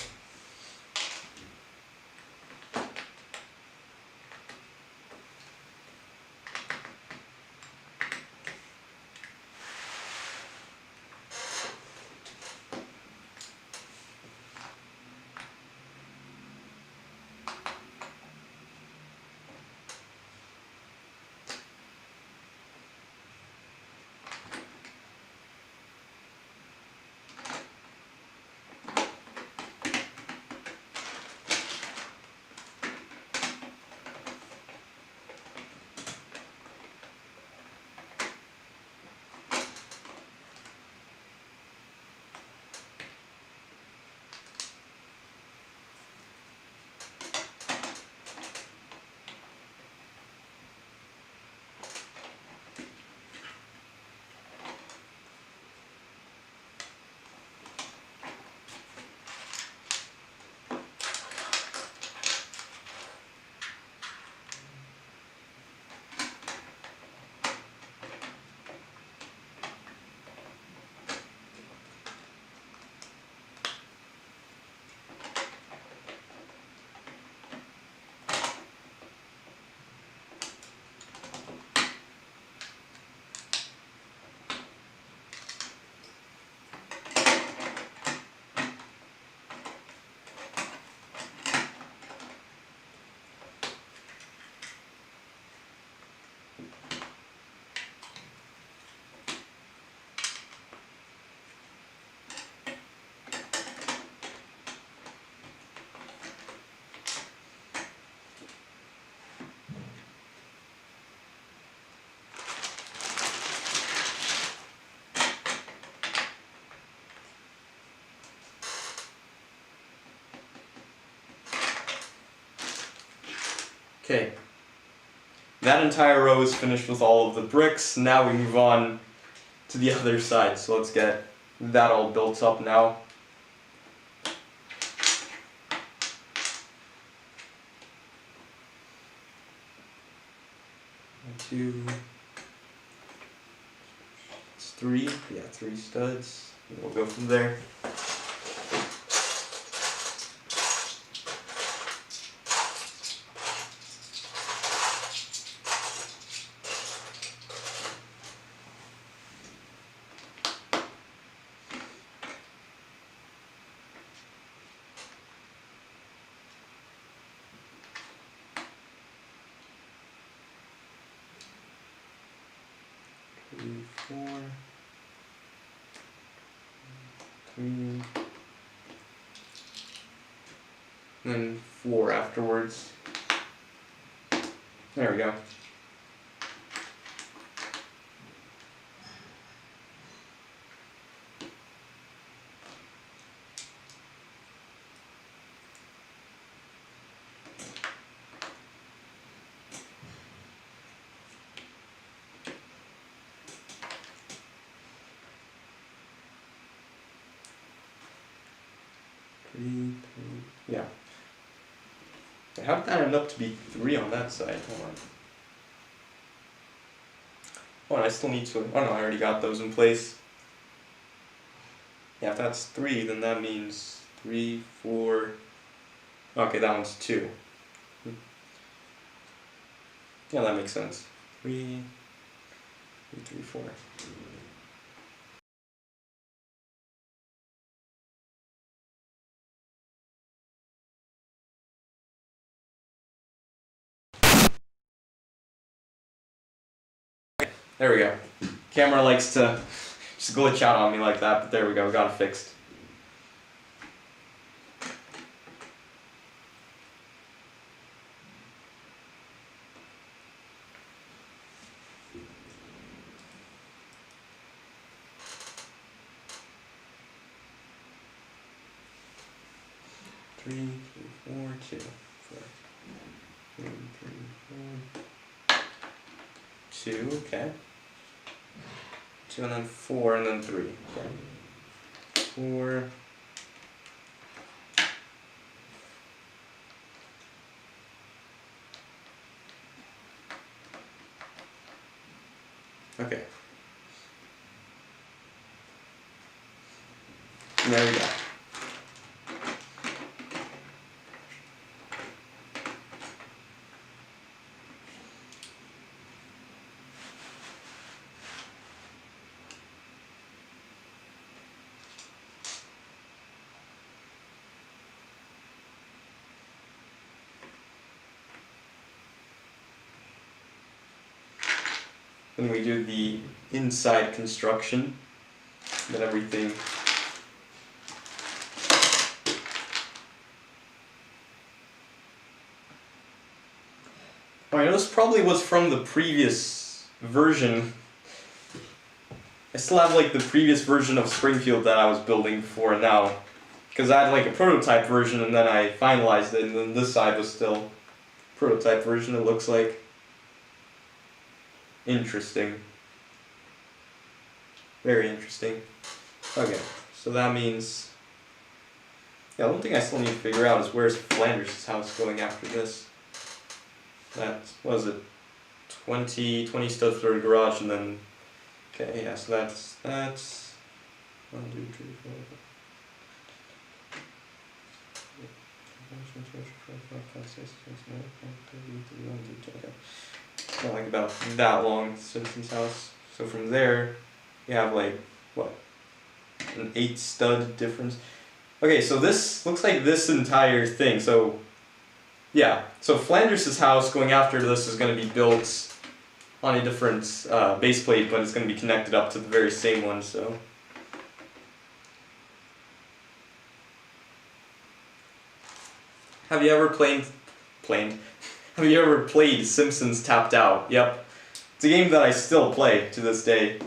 Okay, that entire row is finished with all of the bricks. Now we move on to the other side. So let's get that all built up now. Two, it's three, yeah, 3 studs. We'll go from there. Three, 4, 3, and then 4 afterwards. There we go. Yeah. How did that end up to be 3 on that side? Hold on. Oh, and I still need to. Oh no, I already got those in place. Yeah, if that's 3, then that means 3, 4. Okay, that one's 2. Yeah, that makes sense. 3, 3, 4. There we go. Camera likes to just glitch out on me like that, but there we go, got it fixed. Three, 4, 2, 4. 3, 4. 2, okay. 2 and then 4 and then 3. Okay. 4. Okay. There we go. Then we do the inside construction, then everything. Oh, I know this probably was from the previous version. I still have like the previous version of Springfield that I was building before now. Because I had like a prototype version and then I finalized it, and then this side was still prototype version, it looks like. Interesting. Very interesting. Okay, so that means... Yeah, one thing I still need to figure out is where's Flanders' house going after this. That, what was it? 20 studs for a garage and then... Okay, yeah, so that's... 1, 2, 3, 4... Okay. Not like about that long, Simpsons house. So from there, you have like, what? An 8 stud difference. Okay, so this looks like this entire thing. So, yeah. So Flanders' house going after this is going to be built on a different base plate, but it's going to be connected up to the very same one, so. Have you ever Have you ever played Simpsons Tapped Out? Yep. It's a game that I still play to this day.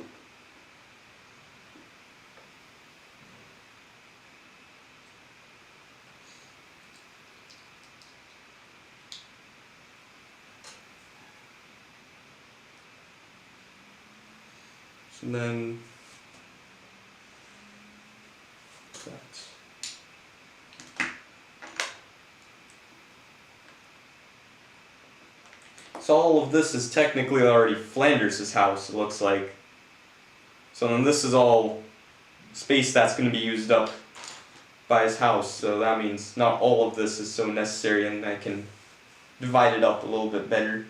So then that. So all of this is technically already Flanders' house, it looks like. So then this is all space that's going to be used up by his house, so that means not all of this is so necessary and I can divide it up a little bit better.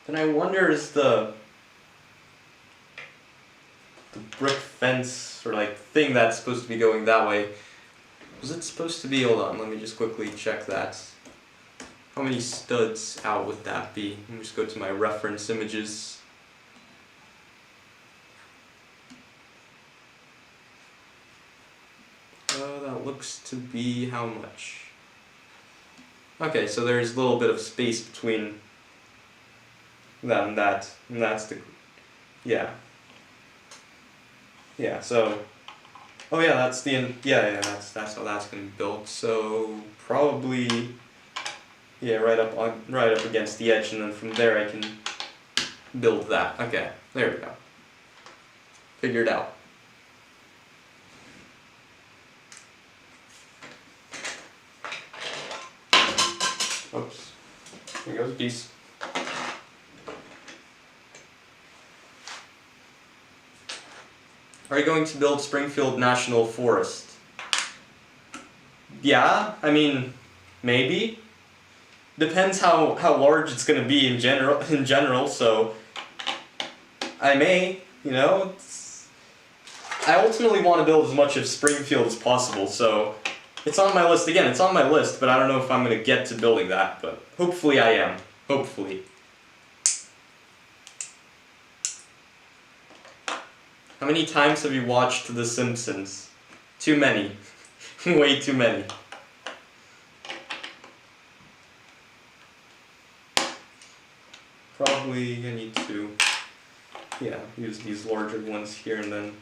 Then I wonder, is the brick fence or like thing that's supposed to be going that way, was it supposed to be, hold on, let me just quickly check that. How many studs out would that be? Let me just go to my reference images. That looks to be how much? Okay, so there's a little bit of space between that and that, and that's the, yeah. Yeah, so, oh yeah, that's the, yeah, that's how that's gonna be built, so probably, yeah, right up against the edge, and then from there I can build that. Okay, there we go. Figured out. Oops, here goes a piece. Are you going to build Springfield National Forest? Yeah, I mean, maybe. Depends how large it's going to be in general, so I may, you know. I ultimately want to build as much of Springfield as possible, so it's on my list. Again, it's on my list, but I don't know if I'm going to get to building that, but hopefully I am. Hopefully. How many times have you watched The Simpsons? Too many. Way too many. Probably I need to, yeah, use these larger ones here and then.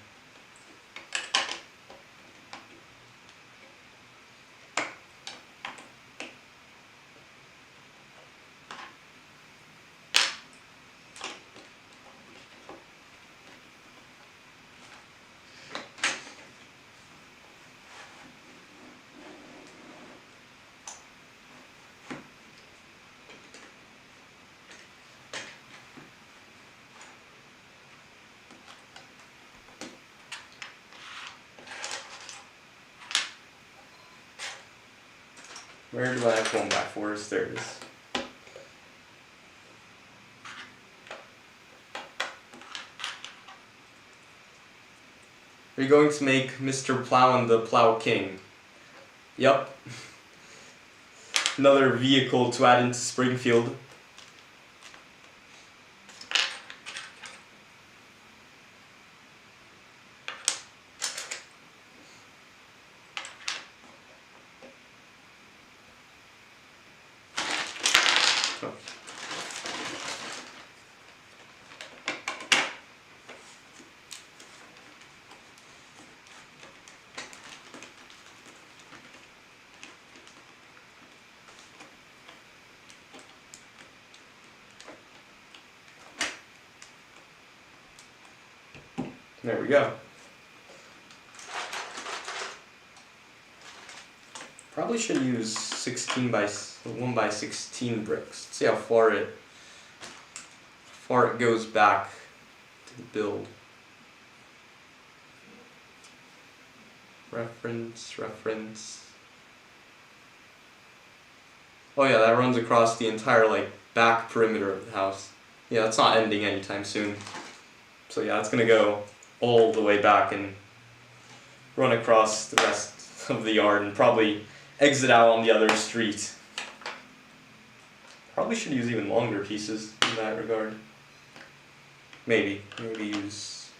Where do I have 1x4s? There it is. Are you going to make Mr. Plowin the Plow King? Yup. Another vehicle to add into Springfield. Oh. There we go. Probably should use 1x16 bricks. Let's see how far it goes back to the build. Reference. Oh yeah, that runs across the entire back perimeter of the house. Yeah, it's not ending anytime soon. So yeah, it's gonna go all the way back and run across the rest of the yard and probably exit out on the other street. Probably should use even longer pieces in that regard. Maybe use...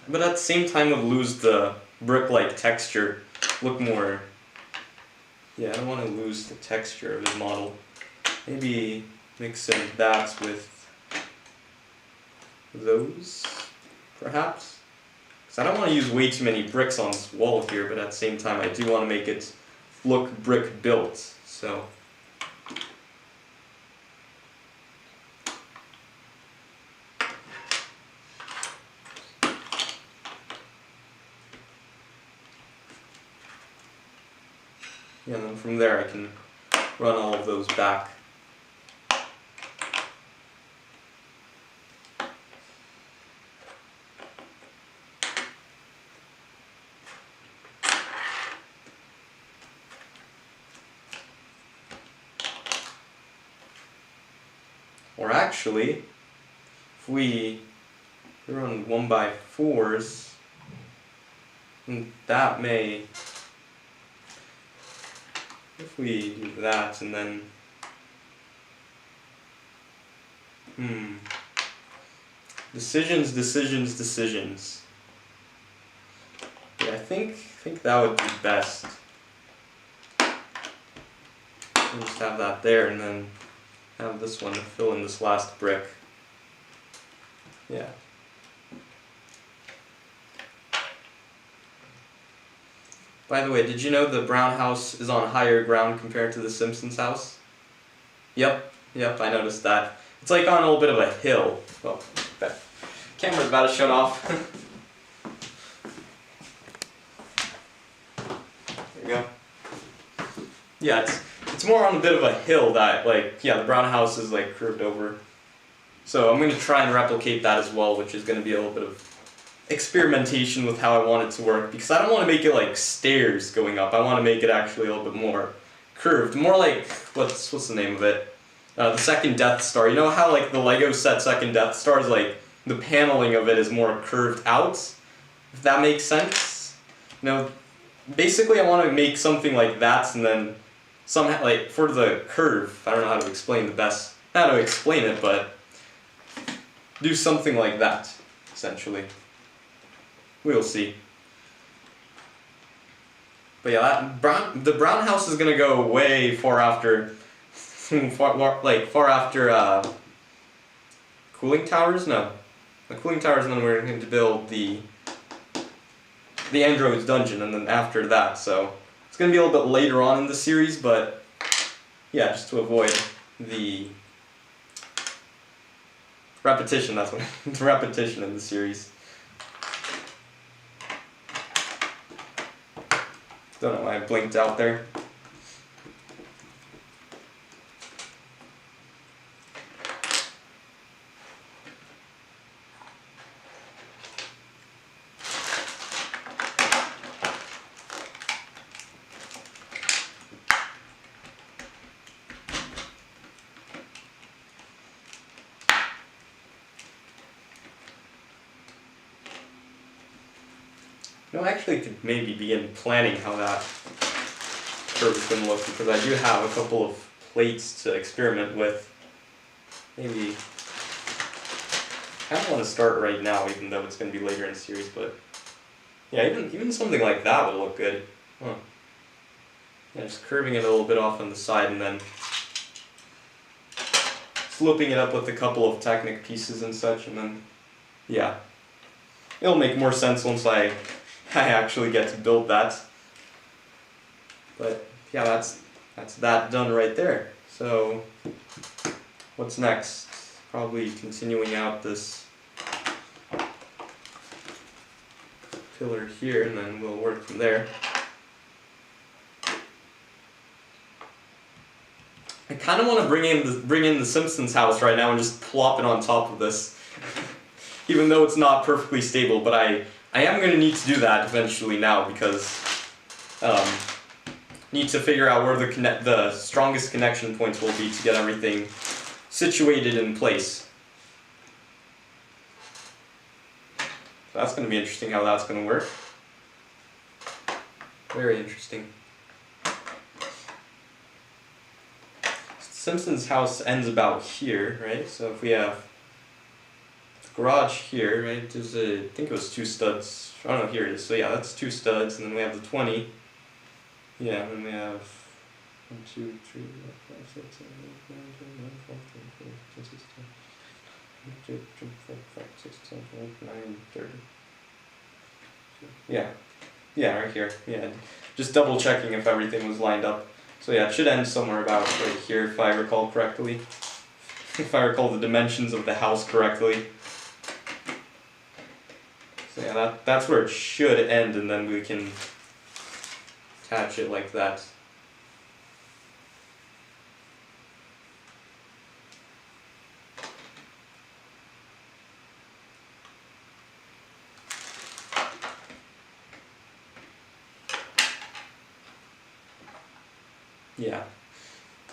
But at the same time would lose the brick-like texture, look more... Yeah, I don't want to lose the texture of the model. Maybe mix in that with those, perhaps? Because I don't want to use way too many bricks on this wall here, but at the same time I do want to make it look brick built, so... Yeah, and then from there I can run all of those back. Or actually, if we run 1x4s, that may... If we do that and then... Decisions. Yeah, I think that would be best. We'll just have that there and then have this one fill in this last brick. Yeah. By the way, did you know the brown house is on higher ground compared to the Simpsons house? Yep, I noticed that. It's like on a little bit of a hill. Oh, that camera's about to shut off. There you go. Yeah, it's more on a bit of a hill that, the brown house is curved over. So I'm going to try and replicate that as well, which is going to be a little bit of experimentation with how I want it to work, because I don't want to make it like stairs going up. I want to make it actually a little bit more curved, more like what's the name of it? The second Death Star. You know how the Lego set second Death Star is the paneling of it is more curved out, if that makes sense. Basically I want to make something like that, and then somehow for the curve, I don't know how to explain it, but do something like that essentially. We'll see. But yeah, the brown house is gonna go way far after, far after cooling towers. No, the cooling towers, and then we're going to build the android's dungeon, and then after that. So it's gonna be a little bit later on in the series, but yeah, just to avoid the repetition. That's what the repetition in the series. Don't know why I blinked out there. No, I actually could maybe begin planning how that curve is going to look, because I do have a couple of plates to experiment with. Maybe, I don't want to start right now, even though it's going to be later in the series, but yeah, even something like that would look good. Huh. Yeah, just curving it a little bit off on the side and then sloping it up with a couple of Technic pieces and such, and then, yeah. It'll make more sense once I actually get to build that. But yeah, that's that done right there. So what's next? Probably continuing out this pillar here, and then we'll work from there. I kind of want to bring in the Simpsons house right now and just plop it on top of this. Even though it's not perfectly stable, but I am going to need to do that eventually now, because need to figure out where the strongest connection points will be to get everything situated in place. So that's going to be interesting how that's going to work. Very interesting. Simpsons house ends about here, right? So if we have the garage here, right, there's I think it was 2 studs. I don't know, here it is. So yeah, that's 2 studs, and then we have the 20. Yeah, and then we have 1, 2, 3, 4, 5, 6, 7, 8, 9, 10, 11, 12, 13, 14, 15, 16, 17, 18, 19, 20, 21, 22, 23, 24, 25, 26, 27, 28, 29, 30. Yeah. Yeah, right here. Yeah. Just double checking if everything was lined up. So yeah, it should end somewhere about right here if I recall correctly. If I recall the dimensions of the house correctly. So yeah, that's where it should end, and then we can attach it like that. Yeah,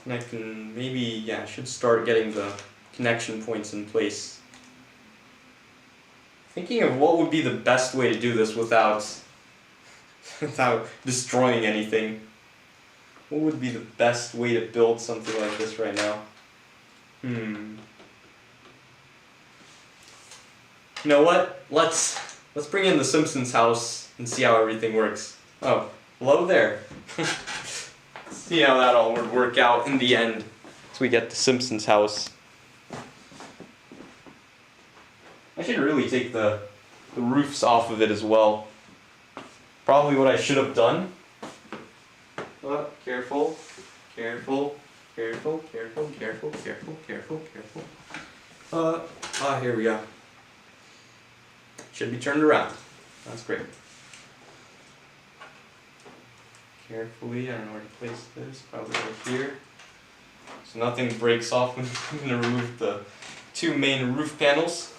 and I can maybe, yeah, I should start getting the connection points in place. Thinking of what would be the best way to do this without destroying anything. What would be the best way to build something like this right now? You know what? Let's bring in the Simpsons house and see how everything works. Oh, hello there. See how that all would work out in the end. So we get the Simpsons house. I should really take the roofs off of it as well. Probably what I should have done. Oh, careful, careful, careful, careful, careful, careful, careful, careful. Here we go. Should be turned around. That's great. Carefully, I don't know where to place this, probably right here. So nothing breaks off when I'm going to remove the 2 main roof panels.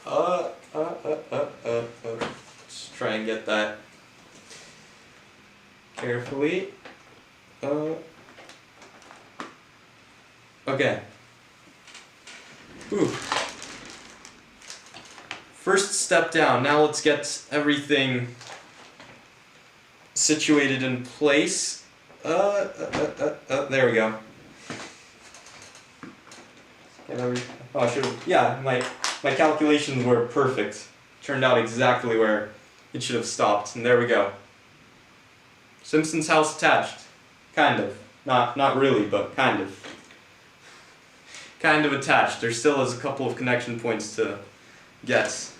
Just try and get that carefully. Okay. Ooh. First step down. Now let's get everything situated in place. There we go. Oh, I should have. Yeah, my calculations were perfect. Turned out exactly where it should have stopped, and there we go. Simpsons house attached. Kind of. Not really, but kind of. Kind of attached. There still is a couple of connection points to get.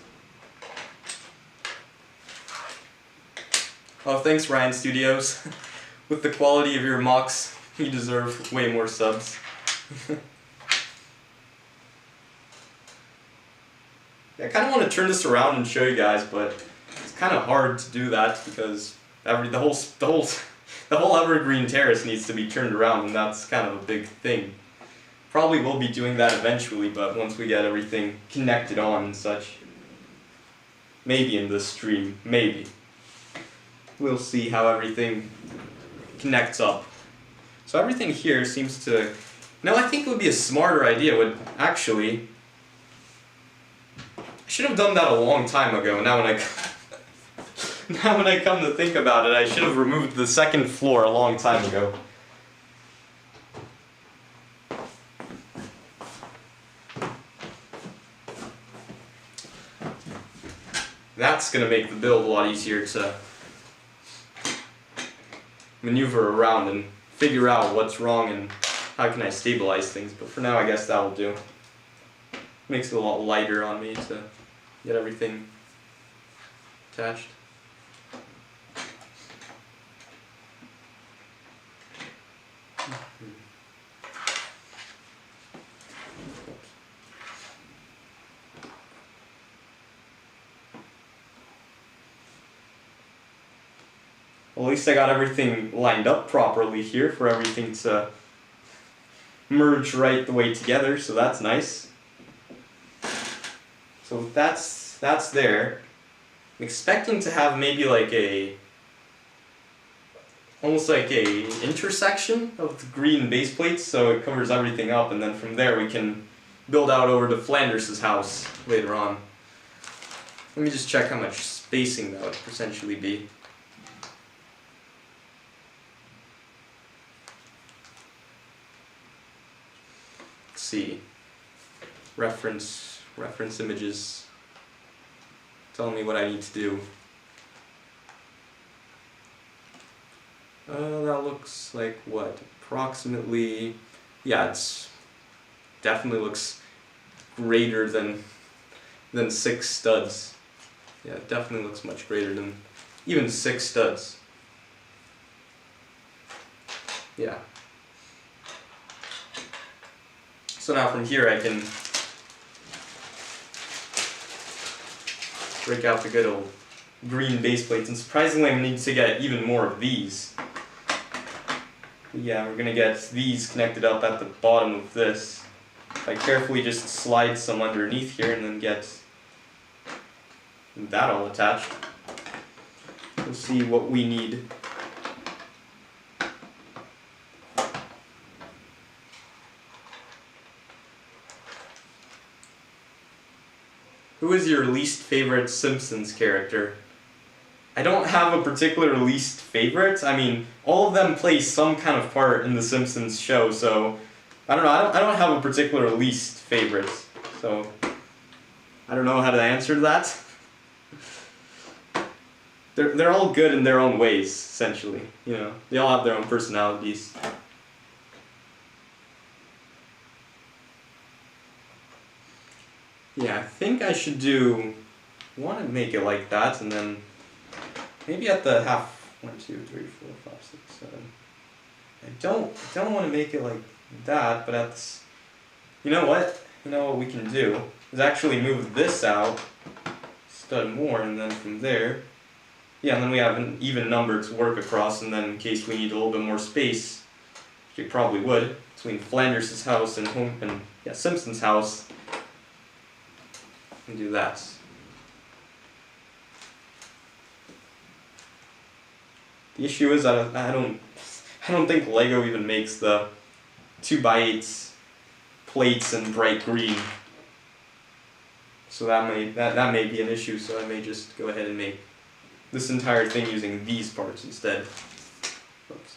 Oh, thanks, Ryan Studios. With the quality of your mocks, you deserve way more subs. Yeah, I kind of want to turn this around and show you guys, but it's kind of hard to do that because the whole evergreen terrace needs to be turned around, and that's kind of a big thing. Probably will be doing that eventually, but once we get everything connected on and such. Maybe in this stream, maybe. We'll see how everything connects up. So everything here seems to... No, I think it would be a smarter idea would actually... I should have done that a long time ago. Now when Now when I come to think about it, I should have removed the second floor a long time ago. That's going to make the build a lot easier to maneuver around and figure out what's wrong and how can I stabilize things. But for now, I guess that'll do. Makes it a lot lighter on me to get everything attached. Well, at least I got everything lined up properly here for everything to merge right the way together, so that's nice. So that's there. I'm expecting to have maybe like almost like a intersection of the green base plates, so it covers everything up, and then from there we can build out over to Flanders' house later on. Let me just check how much spacing that would potentially be. Let's see. Reference images. Telling me what I need to do. That looks like what? Approximately, yeah, it's definitely looks greater than 6 studs. Yeah, it definitely looks much greater than even 6 studs. Yeah. So now from here I can break out the good old green base plates, and surprisingly I need to get even more of these. Yeah, we're gonna get these connected up at the bottom of this. I carefully just slide some underneath here and then get that all attached. We'll see what we need. Who is your least favorite Simpsons character? I don't have a particular least favorite. I mean, all of them play some kind of part in the Simpsons show, so I don't know. I don't have a particular least favorite. So I don't know how to answer that. They're all good in their own ways, essentially. You know, they all have their own personalities. Yeah, I think I should want to make it like that, and then maybe at the half, 1, 2, 3, 4, 5, 6, 7. I don't want to make it like that, but that's, you know what we can do is actually move this out, stud more, and then from there, yeah, and then we have an even number to work across, and then in case we need a little bit more space, which we probably would, between Flanders' house and Simpsons' house, and do that. The issue is I don't think Lego even makes the 2x8 plates in bright green. So that may be an issue, so I may just go ahead and make this entire thing using these parts instead. Oops.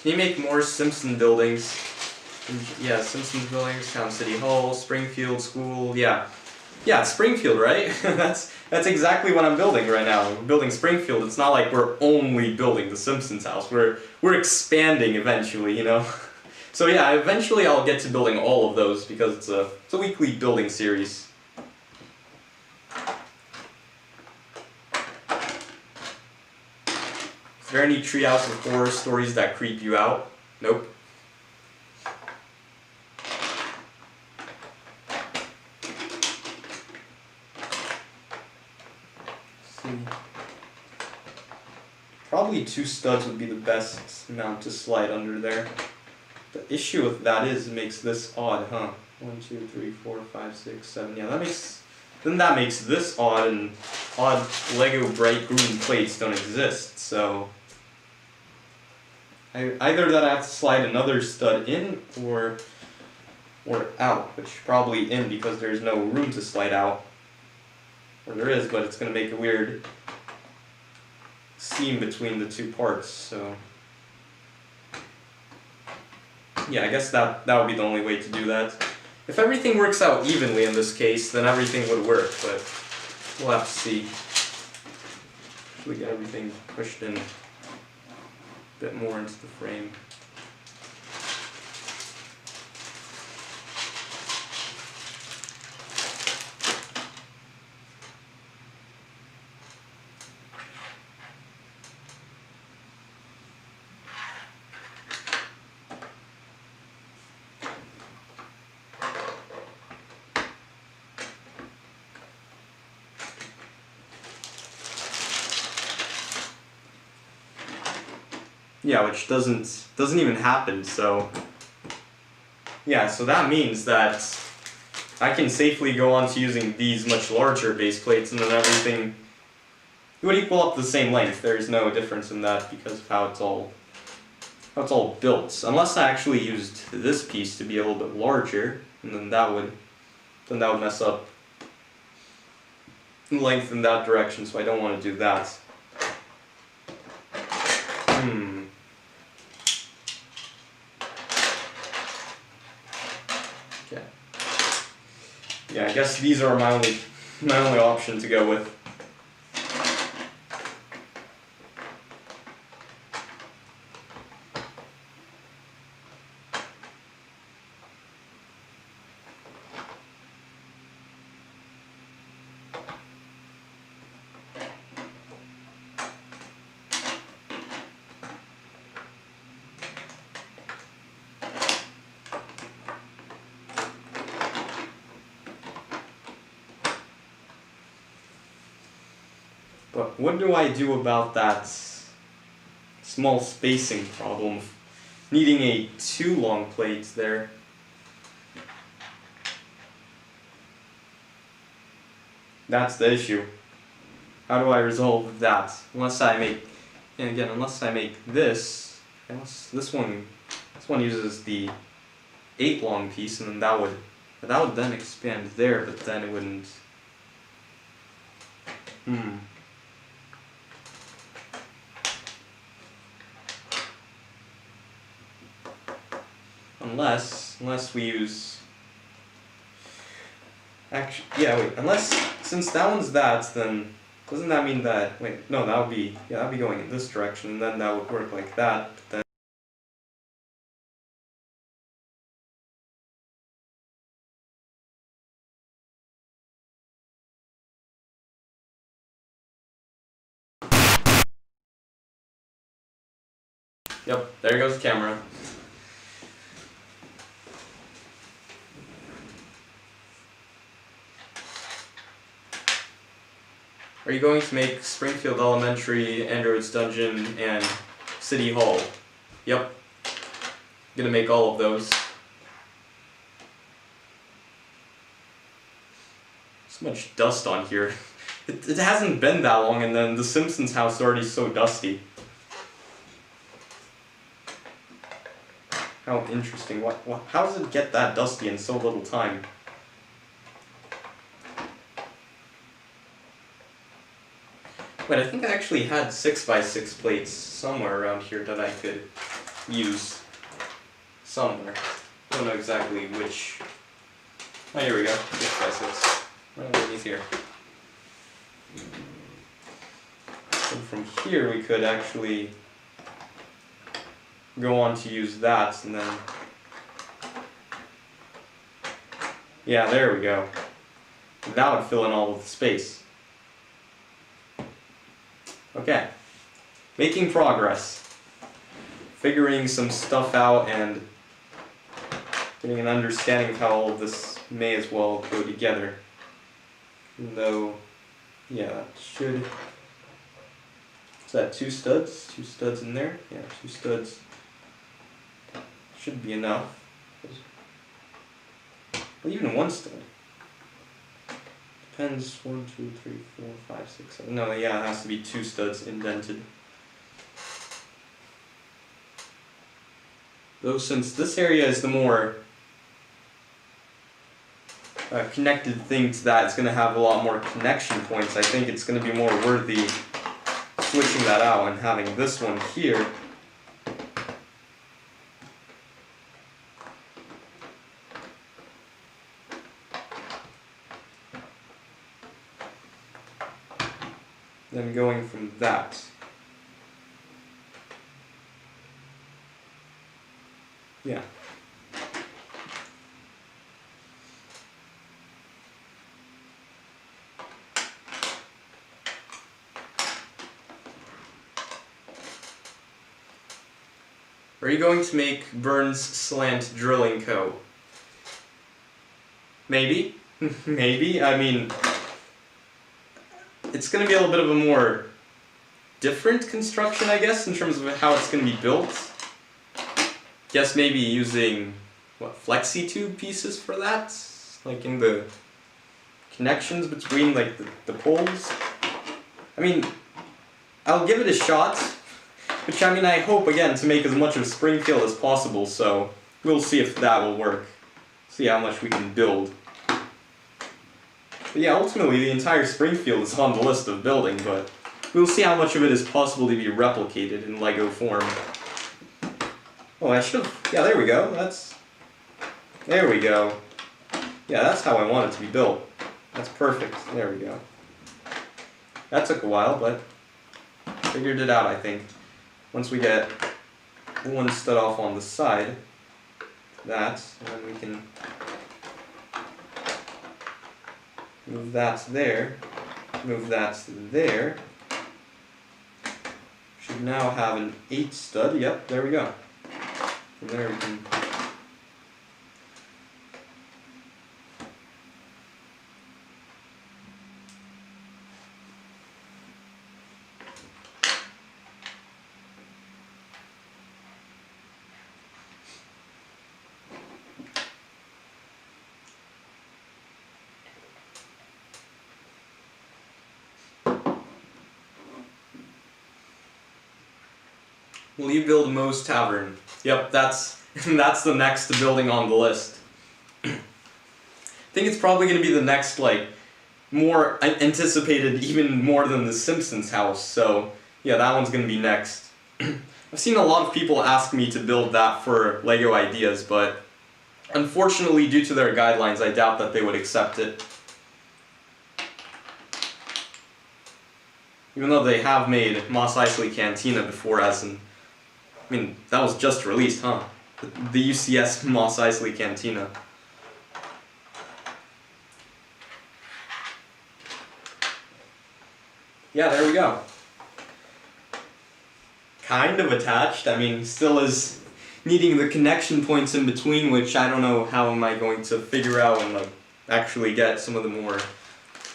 Can you make more Simpson buildings? Yeah, Simpsons buildings, Town City Hall, Springfield School, yeah. Yeah, it's Springfield, right? That's exactly what I'm building right now. We're building Springfield. It's not like we're only building the Simpsons house. We're expanding eventually, you know? So yeah, eventually I'll get to building all of those because it's a weekly building series. Is there any Treehouse of horror stories that creep you out? Nope. Probably 2 studs would be the best amount to slide under there. The issue with that is it makes this odd, huh? 1, 2, 3, 4, 5, 6, 7. Yeah, that makes this odd, and odd Lego bright green plates don't exist. So either that I have to slide another stud in, or or out, which probably in because there's no room to slide out. Or there is, but it's going to make a weird seam between the two parts, so yeah, I guess that would be the only way to do that. If everything works out evenly in this case, then everything would work, but we'll have to see. If we get everything pushed in a bit more into the frame. Yeah, which doesn't even happen, so yeah, so that means that I can safely go on to using these much larger base plates, and then everything would equal up the same length. There's no difference in that because of how it's all built. Unless I actually used this piece to be a little bit larger, and then that would mess up length in that direction, so I don't want to do that. Okay. Yeah, I guess these are my only option to go with. But what do I do about that small spacing problem of needing a too long plate there? That's the issue. How do I resolve that? Unless I make this, unless this one uses the 8 long piece, and then that would then expand there, but then it wouldn't. Unless we use, actually, yeah, wait, since that one's that, then doesn't that mean that, wait, no, that would be going in this direction, and then that would work like that, but then yep, there goes the camera. Are you going to make Springfield Elementary, Android's Dungeon, and City Hall? Yep. Gonna make all of those. So much dust on here. It hasn't been that long, and then the Simpsons house is already so dusty. How interesting. How does it get that dusty in so little time? Wait, I think I actually had 6x6 plates somewhere around here that I could use. Somewhere. I don't know exactly which. Oh, here we go. 6x6. Right underneath here. So from here we could actually go on to use that, and then yeah, there we go. That would fill in all of the space. Okay, making progress, figuring some stuff out and getting an understanding of how all of this may as well go together. Even though, yeah, that should, is that 2 studs? 2 studs in there? Yeah, 2 studs should be enough. Well, even 1 stud. Depends, 1, 2, 3, 4, 5, 6, 7. No, yeah, it has to be 2 studs indented. Though since this area is the more connected thing to that, it's going to have a lot more connection points. I think it's going to be more worthy switching that out and having this one here. Then going from that. Yeah. Are you going to make Burns Slant Drilling Co.? Maybe. Maybe. I mean, it's going to be a little bit of a more different construction, I guess, in terms of how it's going to be built. Guess maybe using, what, flexi tube pieces for that? Like in the connections between, like, the poles? I mean, I'll give it a shot. Which, I mean, I hope, again, to make as much of Springfield as possible, so we'll see if that will work. See how much we can build. But yeah, ultimately, the entire Springfield is on the list of building, but we'll see how much of it is possible to be replicated in LEGO form. Oh, I should've... Yeah, there we go. There we go. Yeah, that's how I want it to be built. That's perfect. There we go. That took a while, but figured it out, I think. Once we get one stud off on the side, that, and then we can move that there, move that there. Should now have an 8 stud, yep, there we go. From there we can Will you build Moe's Tavern? Yep, that's the next building on the list. I think it's probably going to be the next, like, more anticipated even more than the Simpsons house, so yeah, that one's going to be next. I've seen a lot of people ask me to build that for LEGO Ideas, but unfortunately, due to their guidelines, I doubt that they would accept it. Even though they have made Mos Eisley Cantina before as an... I mean, that was just released, huh? The UCS Mos Eisley Cantina. Yeah, there we go. Kind of attached. I mean, still is needing the connection points in between, which I don't know how am I going to figure out and like actually get some of the more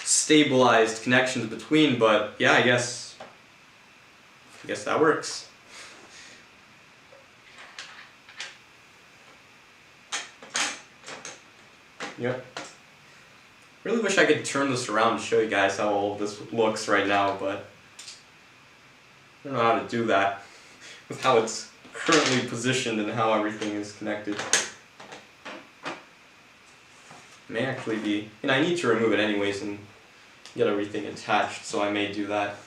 stabilized connections between, but yeah, I guess that works. Yep. Really wish I could turn this around to show you guys how all of this looks right now, but I don't know how to do that with how it's currently positioned and how everything is connected. May actually be, and I need to remove it anyways and get everything attached, so I may do that.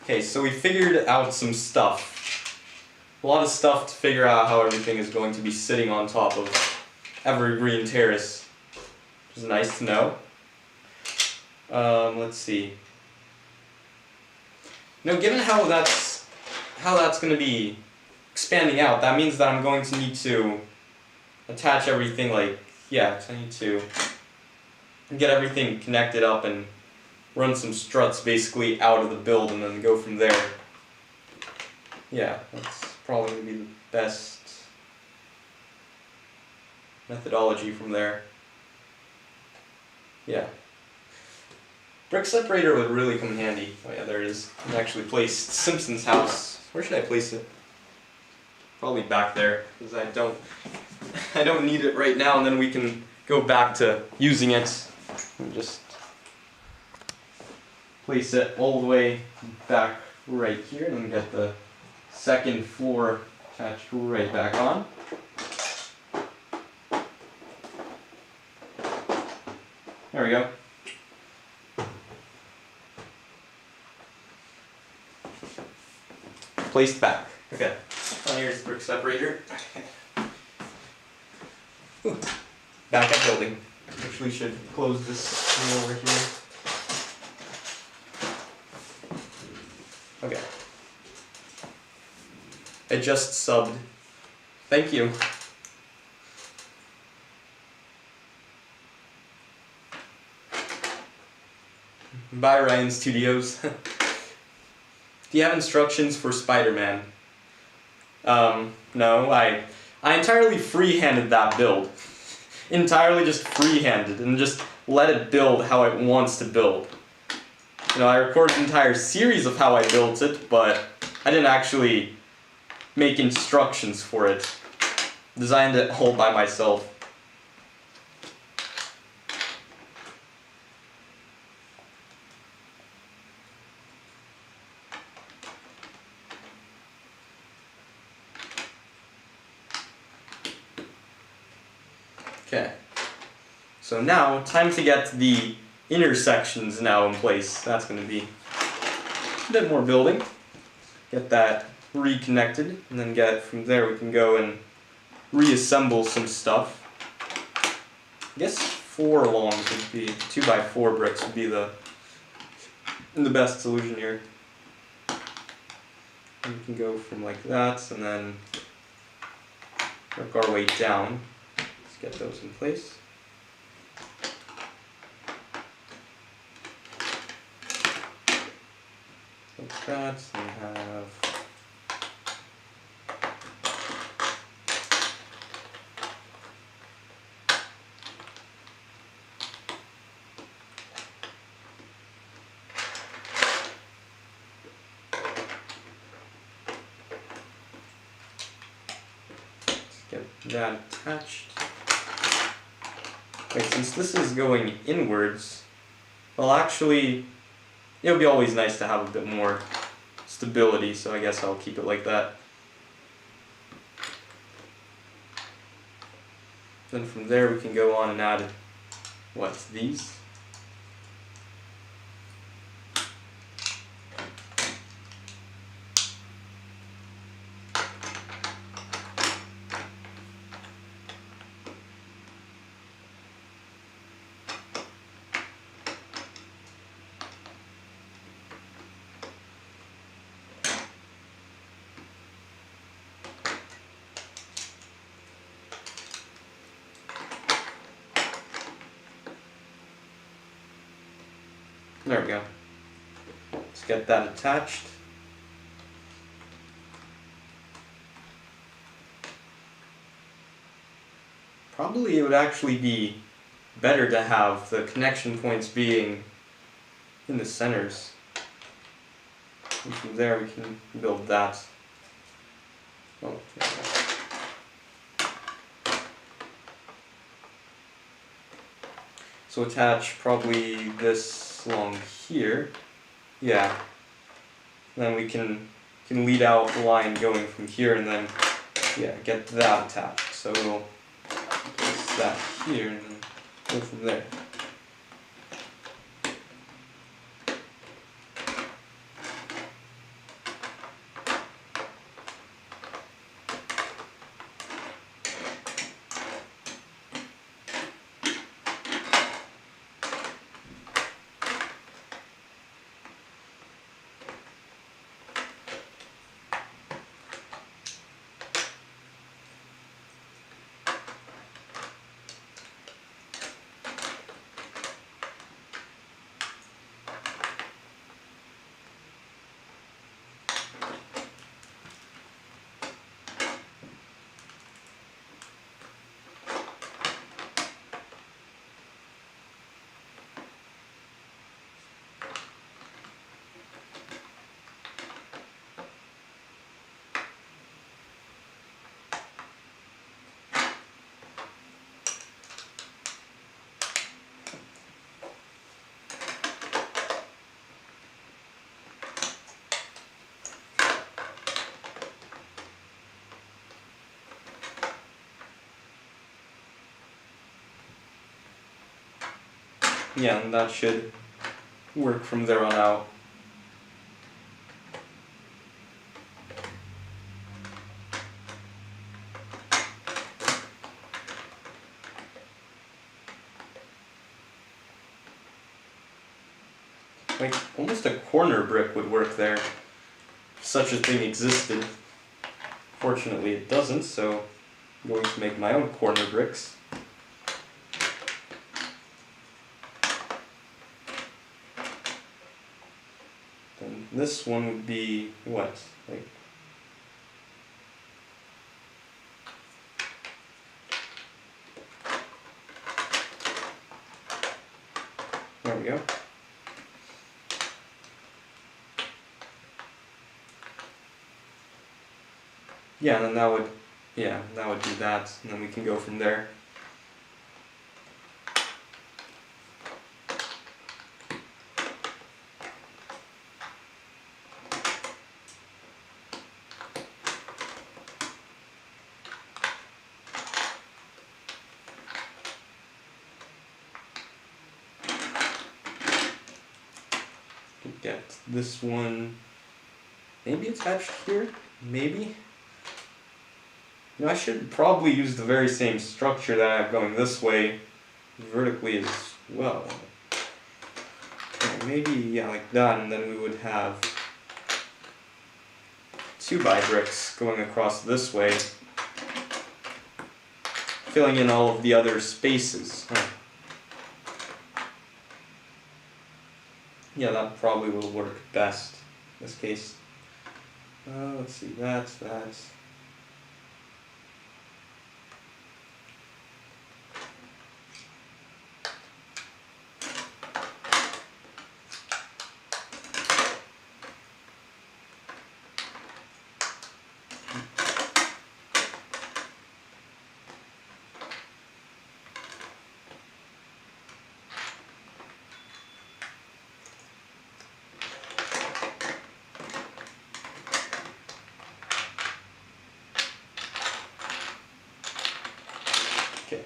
Okay, so we figured out some stuff. A lot of stuff to figure out how everything is going to be sitting on top of Evergreen Terrace, which is nice to know. Let's see. Now, given how that's going to be expanding out, that means that I'm going to need to attach everything, like, yeah, I need to get everything connected up and run some struts basically out of the build and then go from there. Yeah, that's probably going to be the best methodology from there. Yeah. Brick separator would really come handy. Oh yeah, there it is. I can actually place Simpsons house. Where should I place it? Probably back there, because I don't need it right now, and then we can go back to using it and just place it all the way back right here, and then get the second floor Attach right back on. There we go. Placed back. Okay. Here's the brick separator. Back at building. Actually should close this thing over here. Okay. I just subbed. Thank you. Bye, Ryan Studios. Do you have instructions for Spider-Man? No, I entirely free-handed that build. Entirely just free-handed and just let it build how it wants to build. You know, I recorded an entire series of how I built it, but I didn't actually make instructions for it. Designed it all by myself. Okay, so now time to get the intersections now in place. That's going to be a bit more building. Get that reconnected, and then from there we can go and reassemble some stuff. I guess 4 longs would be, 2x4 bricks would be the best solution here. And we can go from like that, and then work our way down. Let's get those in place. Like that, and have get that attached. Wait, since this is going inwards, well actually, it would be always nice to have a bit more stability, so I guess I'll keep it like that. Then from there we can go on and add, these? There we go. Let's get that attached. Probably it would actually be better to have the connection points being in the centers. And from there we can build that. Oh, okay. So attach probably this along here. Yeah. Then we can lead out the line going from here, and then get that attached. So we'll place that here and then go from there. Yeah, and that should work from there on out. Like, almost a corner brick would work there, if such a thing existed. Fortunately it doesn't, so I'm going to make my own corner bricks. Then this one would be, what, like... There we go. Yeah, and then that would do that, and then we can go from there. Get this one maybe attached here, maybe? You know, I should probably use the very same structure that I have going this way vertically as well. Okay, maybe, yeah, like that, and then we would have 2x bricks going across this way, filling in all of the other spaces. Yeah, that probably will work best in this case. Let's see, that's. Okay.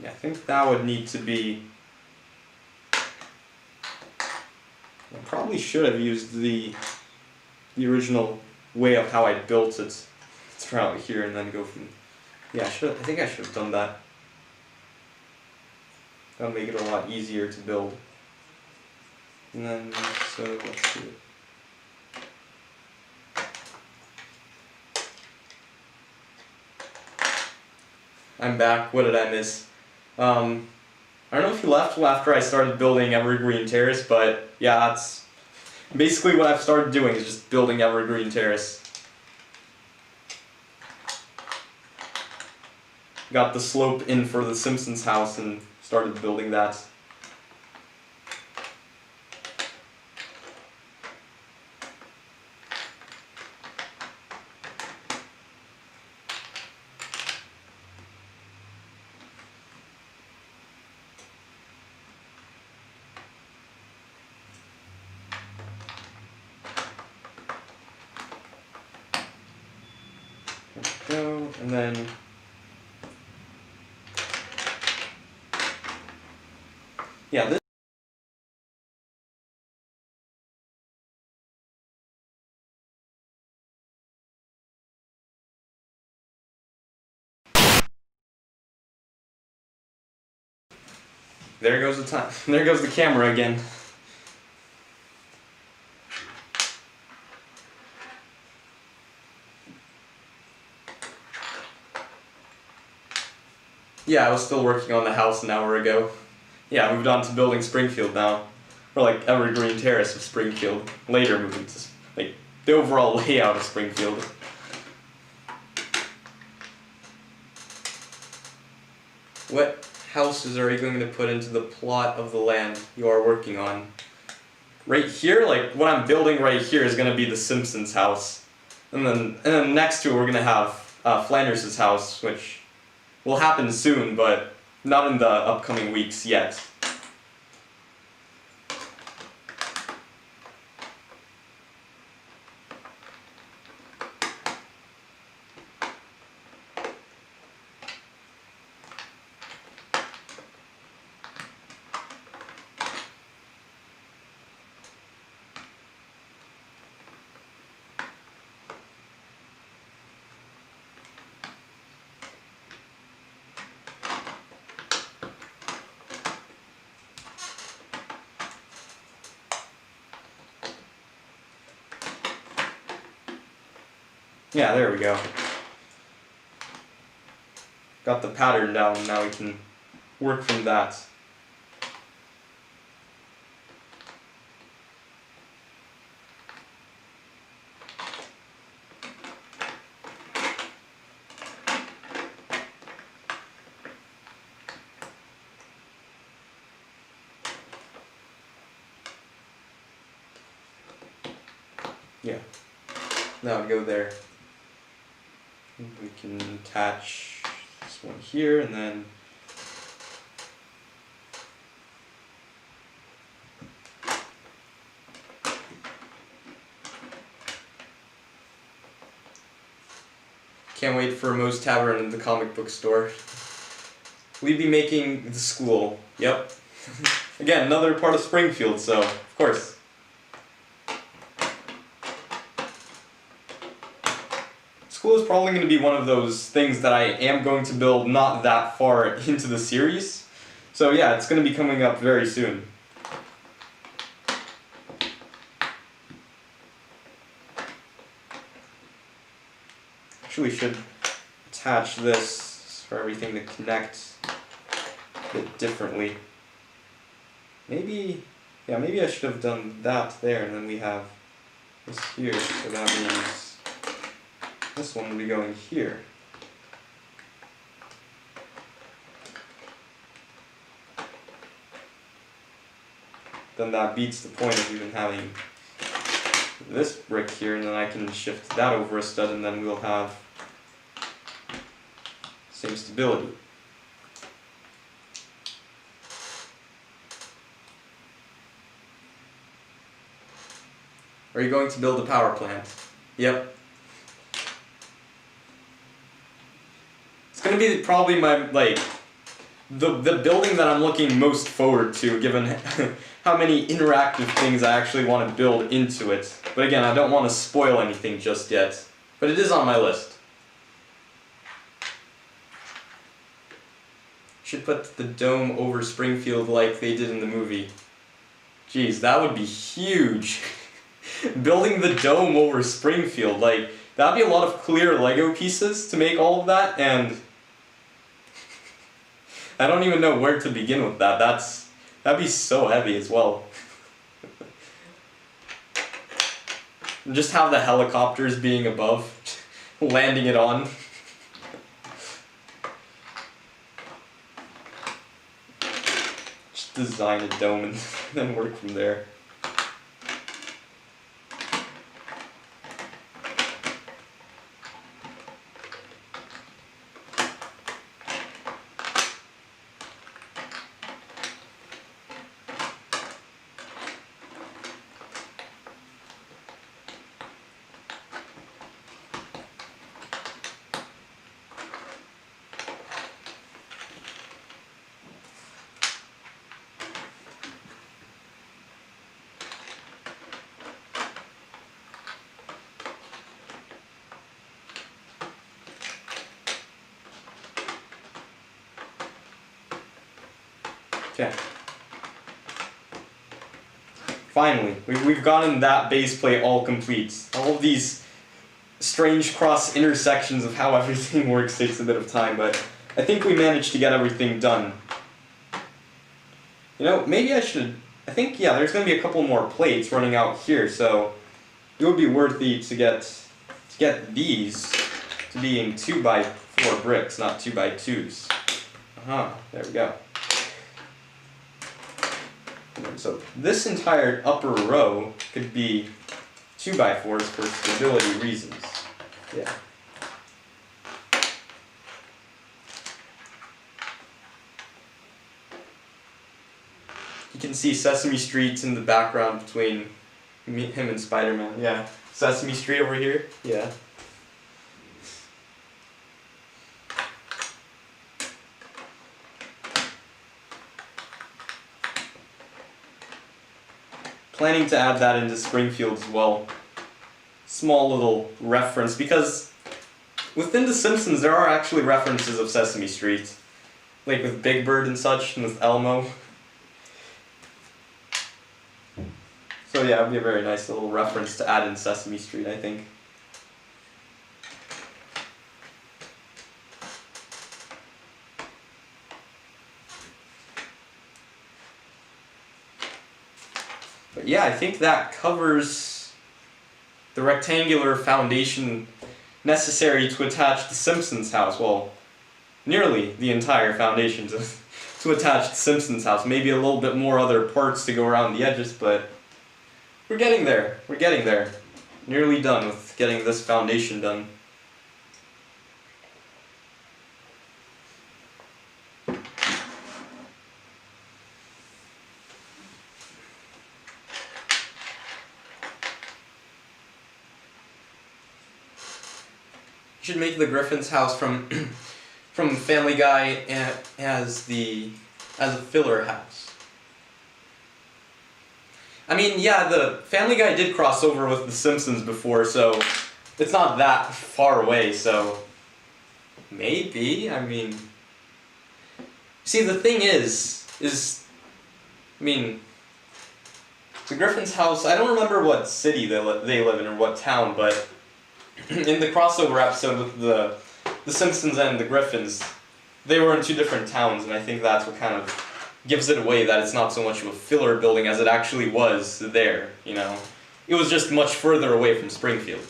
Yeah, I think that would need to be... I probably should have used the original way of how I built it. Throughout here and then go from... Yeah, I think I should have done that. That'll make it a lot easier to build. And then, so let's do it. I'm back. What did I miss? I don't know if you left after I started building Evergreen Terrace, but yeah, that's basically what I've started doing, is just building Evergreen Terrace. Got the slope in for the Simpsons house and started building that. There we go, and then yeah, this There goes the time. There goes the camera again. Yeah, I was still working on the house an hour ago. Yeah, I moved on to building Springfield now. Or like Evergreen Terrace of Springfield. Later moving to like the overall layout of Springfield. What houses are you going to put into the plot of the land you are working on? Right here, like what I'm building right here is going to be the Simpsons house. And then next to it we're going to have Flanders' house, which will happen soon, but not in the upcoming weeks yet. Yeah, there we go. Got the pattern down, now we can work from that. Yeah, that would go there. We can attach this one here and then can't wait for Moe's Tavern in the comic book store. We'd be making the school. Yep. Again, another part of Springfield, so of course. School is probably going to be one of those things that I am going to build not that far into the series. So yeah, it's going to be coming up very soon. Actually should attach this for everything to connect a bit differently. Maybe I should have done that there, and then we have this here, so that means this one will be going here. Then that beats the point of even having this brick here, and then I can shift that over a stud, and then we'll have same stability. Are you going to build a power plant? Yep. It's going to be probably my, the building that I'm looking most forward to, given how many interactive things I actually want to build into it. But again, I don't want to spoil anything just yet. But it is on my list. Should put the dome over Springfield like they did in the movie. Jeez, that would be huge. Building the dome over Springfield, that'd be a lot of clear Lego pieces to make all of that, and I don't even know where to begin with that. That'd be so heavy as well. Just have the helicopters being above, landing it on. Just design a dome and then work from there. Okay. Finally, we've gotten that base plate all complete. All of these strange cross intersections of how everything works takes a bit of time, but I think we managed to get everything done. You know, maybe I think, yeah, there's going to be a couple more plates running out here, so it would be worthy to get these to being 2x4 bricks, not 2x2s. There we go. So this entire upper row could be 2x4s for stability reasons. Yeah. You can see Sesame Street's in the background between him and Spider-Man. Yeah. Sesame Street over here. Yeah. Planning to add that into Springfield as well. Small little reference, because within The Simpsons there are actually references of Sesame Street. Like with Big Bird and such, and with Elmo. So yeah, it would be a very nice little reference to add in Sesame Street, I think. But yeah, I think that covers the rectangular foundation necessary to attach the Simpsons house. Well, nearly the entire foundation to attach the Simpsons house. Maybe a little bit more other parts to go around the edges, but we're getting there. We're getting there. Nearly done with getting this foundation done. You should make the Griffin's house from Family Guy as a filler house. I mean, yeah, the Family Guy did cross over with The Simpsons before, so it's not that far away, so maybe, I mean... See, the thing is, I mean, the Griffin's house, I don't remember what city they live in or what town, but in the crossover episode with the Simpsons and the Griffins, they were in two different towns, and I think that's what kind of gives it away, that it's not so much of a filler building as it actually was there, you know. It was just much further away from Springfield.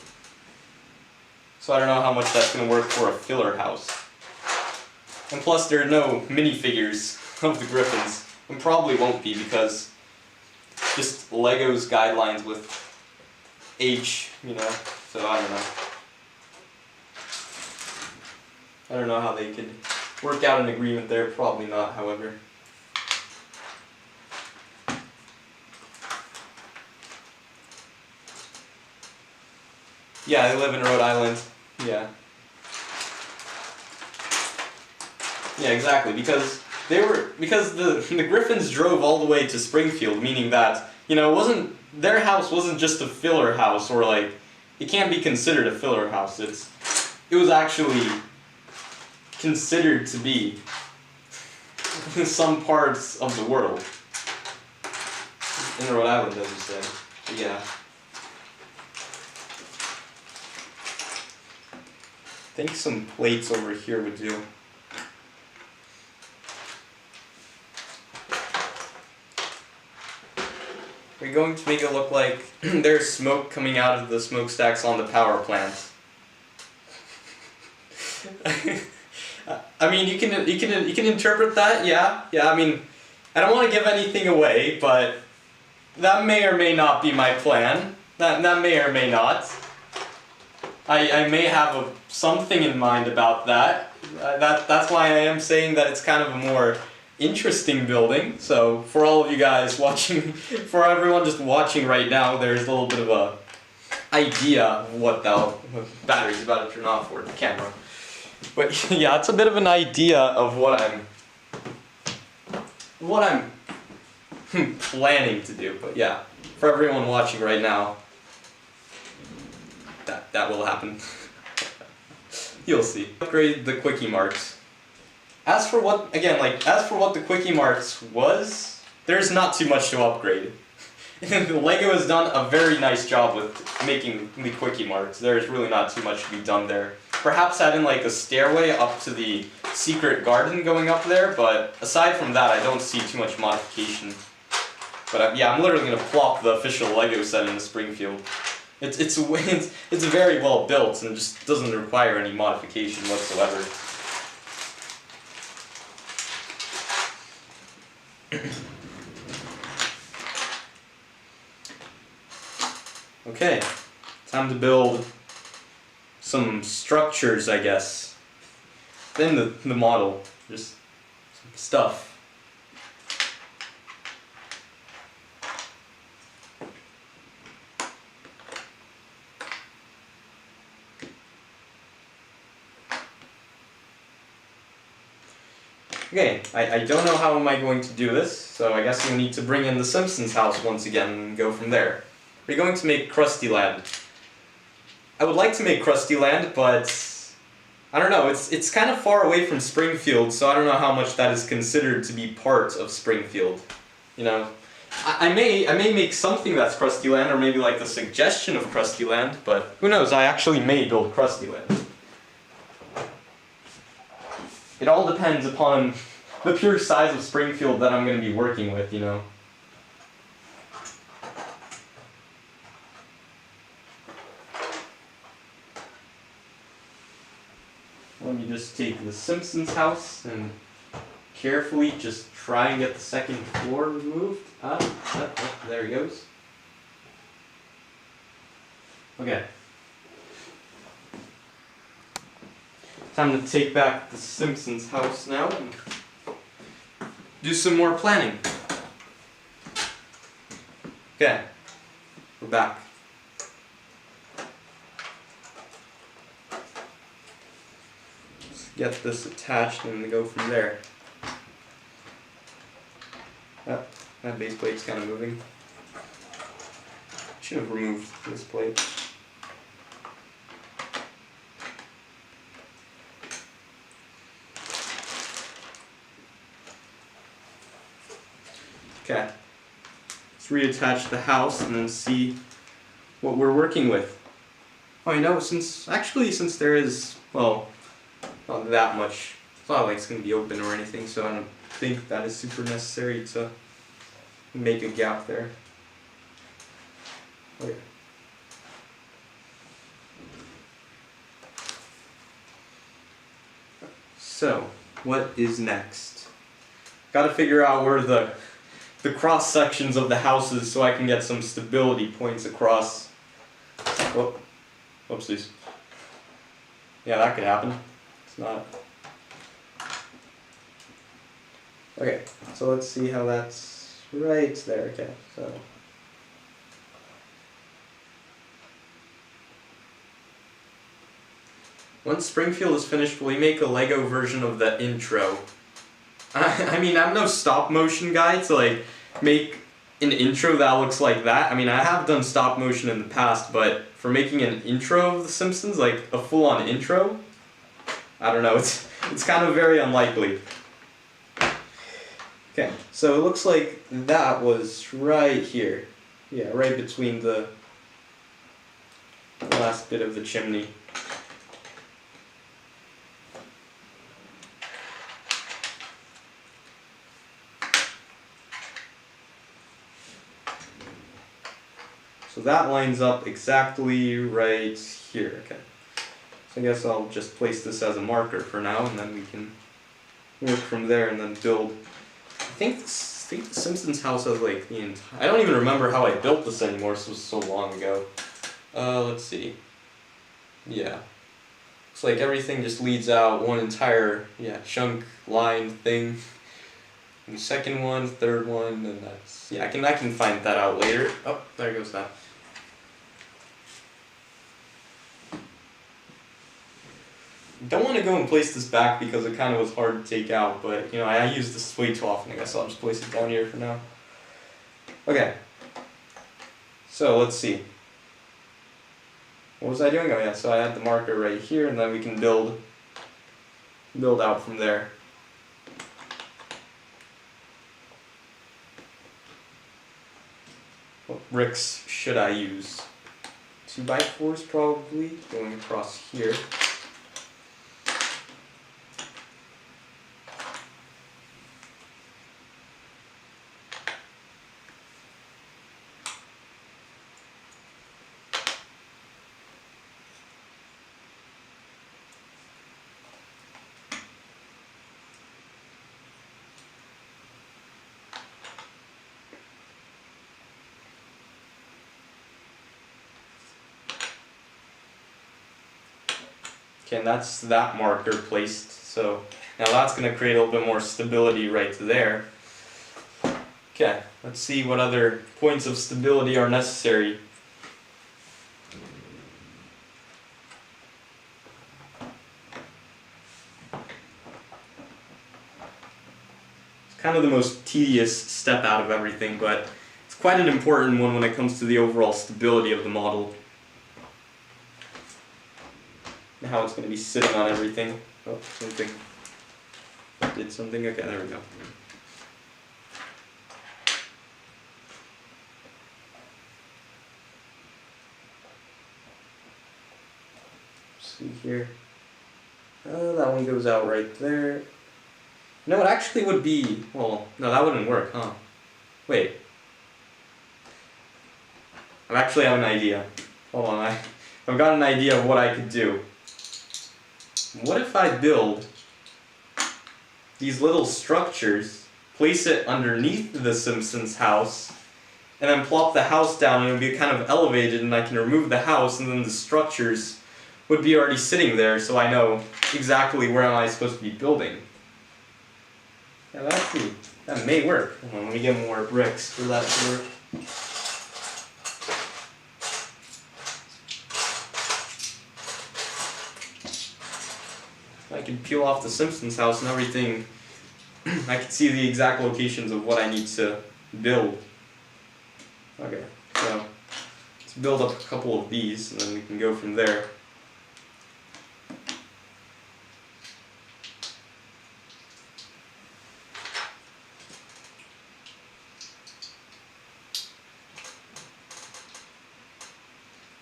So I don't know how much that's going to work for a filler house. And plus there are no minifigures of the Griffins, and probably won't be because just Lego's guidelines with age, you know, so I don't know. I don't know how they could work out an agreement there, probably not, however. Yeah, they live in Rhode Island. Yeah. Yeah, exactly, because the Griffins drove all the way to Springfield, meaning that, you know, their house wasn't just a filler house, or like, it can't be considered a filler house. It was actually considered to be in some parts of the world. In Rhode Island, as you say. Yeah. I think some plates over here would do. We're going to make it look like there's smoke coming out of the smokestacks on the power plant. I mean, you can interpret that, yeah. I mean, I don't want to give anything away, but that may or may not be my plan. That may or may not. I may have something in mind about that. That's why I am saying that it's kind of a more interesting building. So for all of you guys watching, for everyone just watching right now, there's a little bit of a idea of what the battery's about to turn off for the camera. But yeah, it's a bit of an idea of what I'm planning to do. But yeah, for everyone watching right now, that will happen. You'll see. Upgrade the quickie marks. as for what the Quickie Marts was, there's not too much to upgrade. LEGO has done a very nice job with making the Quickie Marts. There's really not too much to be done there. Perhaps having like a stairway up to the secret garden going up there, but aside from that, I don't see too much modification. But yeah, I'm literally gonna plop the official LEGO set into Springfield. It's very well built and just doesn't require any modification whatsoever. Okay, time to build some structures, I guess. Then the model, just some stuff. Okay, I don't know how am I going to do this, so I guess we need to bring in the Simpsons house once again and go from there. We're going to make Krusty Land. I would like to make Krusty Land, but I don't know, it's kind of far away from Springfield, so I don't know how much that is considered to be part of Springfield. You know, I may make something that's Krusty Land, or maybe like the suggestion of Krusty Land, but who knows, I actually may build Krusty Land. It all depends upon the pure size of Springfield that I'm going to be working with, you know. Let me just take the Simpsons house and carefully just try and get the second floor removed. There he goes. Okay. Time to take back the Simpsons house now and do some more planning. Okay, we're back. Let's get this attached and go from there. Oh, that base plate's kind of moving. Should have removed this plate. Okay, let's reattach the house and then see what we're working with. Oh, you know, since there is, well, not that much, it's not like it's going to be open or anything, so I don't think that is super necessary to make a gap there. Okay. So, what is next? Gotta figure out where the cross sections of the houses so I can get some stability points across. Oh, whoopsies. Yeah, that could happen. It's not. Okay, so let's see how that's right there. Okay, so. Once Springfield is finished, will we make a LEGO version of the intro? I mean, I'm no stop motion guy to like make an intro that looks like that. I mean, I have done stop motion in the past, but for making an intro of The Simpsons, like a full-on intro, I don't know, it's kind of very unlikely. Okay, so it looks like that was right here. Yeah, right between the last bit of the chimney. So that lines up exactly right here. Okay. So I guess I'll just place this as a marker for now, and then we can work from there and then build. I think the Simpsons house has like the entire. I don't even remember how I built this anymore. This was so long ago. Let's see. Yeah. Looks like everything just leads out one entire chunk line thing. And the second one, third one, and that's I can find that out later. Oh, there goes that. Don't want to go and place this back because it kind of was hard to take out, but you know, I use this way too often. I guess I'll just place it down here for now. Okay. So let's see. What was I doing? Oh yeah, so I had the marker right here, and then we can build out from there. bricks should I use? 2x4s probably, going across here. Okay, and that's that marker placed, so now that's going to create a little bit more stability right there. Okay, let's see what other points of stability are necessary. It's kind of the most tedious step out of everything, but it's quite an important one when it comes to the overall stability of the model. How it's going to be sitting on everything. Oh, something. Did something? Okay, there we go. See here. That one goes out right there. No, it actually would be. Well, no, that wouldn't work, huh? Wait. I actually have an idea. Hold on, I've got an idea of what I could do. What if I build these little structures, place it underneath the Simpsons house, and then plop the house down and it would be kind of elevated and I can remove the house and then the structures would be already sitting there so I know exactly where am I supposed to be building. Yeah, that may work. Hold on, let me get more bricks for that to work. I can peel off the Simpsons house and everything. I can see the exact locations of what I need to build. Okay, so let's build up a couple of these and then we can go from there.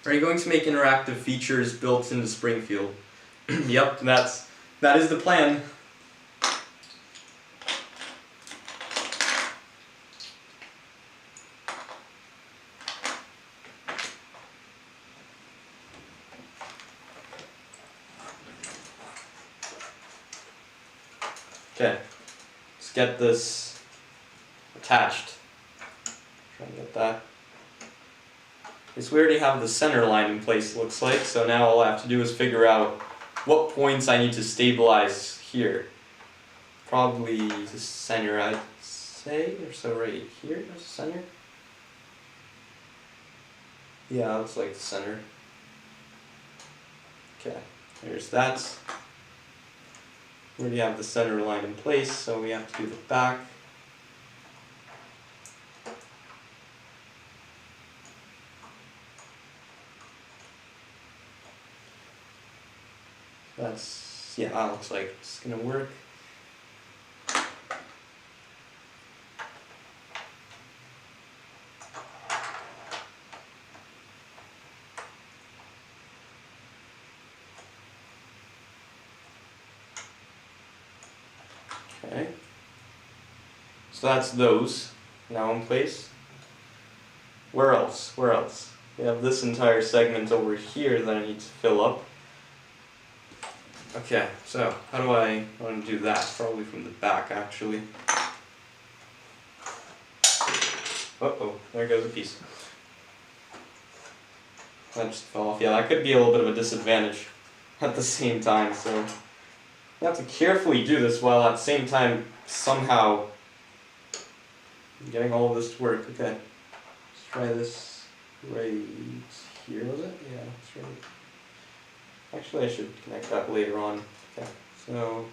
Are you going to make interactive features built into Springfield? Yep, that is the plan. Okay, let's get this attached. Try and get that. So we already have the center line in place, looks like, so now all I have to do is figure out what points I need to stabilize here. Probably the center, I'd say, or so right here is the center. Yeah, looks like the center. Okay, there's that. We already have the center line in place, so we have to do the back. Yeah, that looks like it's gonna work. Okay. So that's those now in place. Where else? Where else? We have this entire segment over here that I need to fill up. Okay, so how do I want to do that? Probably from the back, actually. Uh-oh, there goes a piece. That just fell off. Yeah, that could be a little bit of a disadvantage at the same time, so you have to carefully do this while at the same time somehow getting all of this to work. Okay, let's try this right here, was it? Yeah, that's right. Actually, I should connect that later on. Okay, so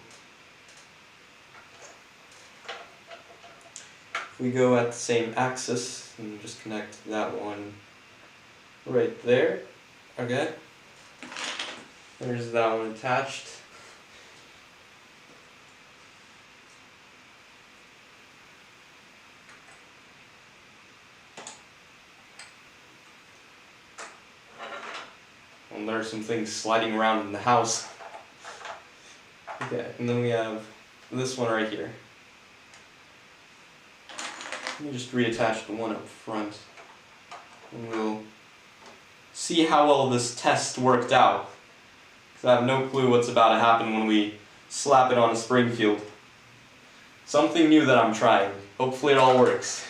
if we go at the same axis and just connect that one right there. Okay, there's that one attached. encounter some things sliding around in the house. Okay, and then we have this one right here. Let me just reattach the one up front. And we'll see how well this test worked out. Because I have no clue what's about to happen when we slap it on a Springfield. Something new that I'm trying. Hopefully it all works.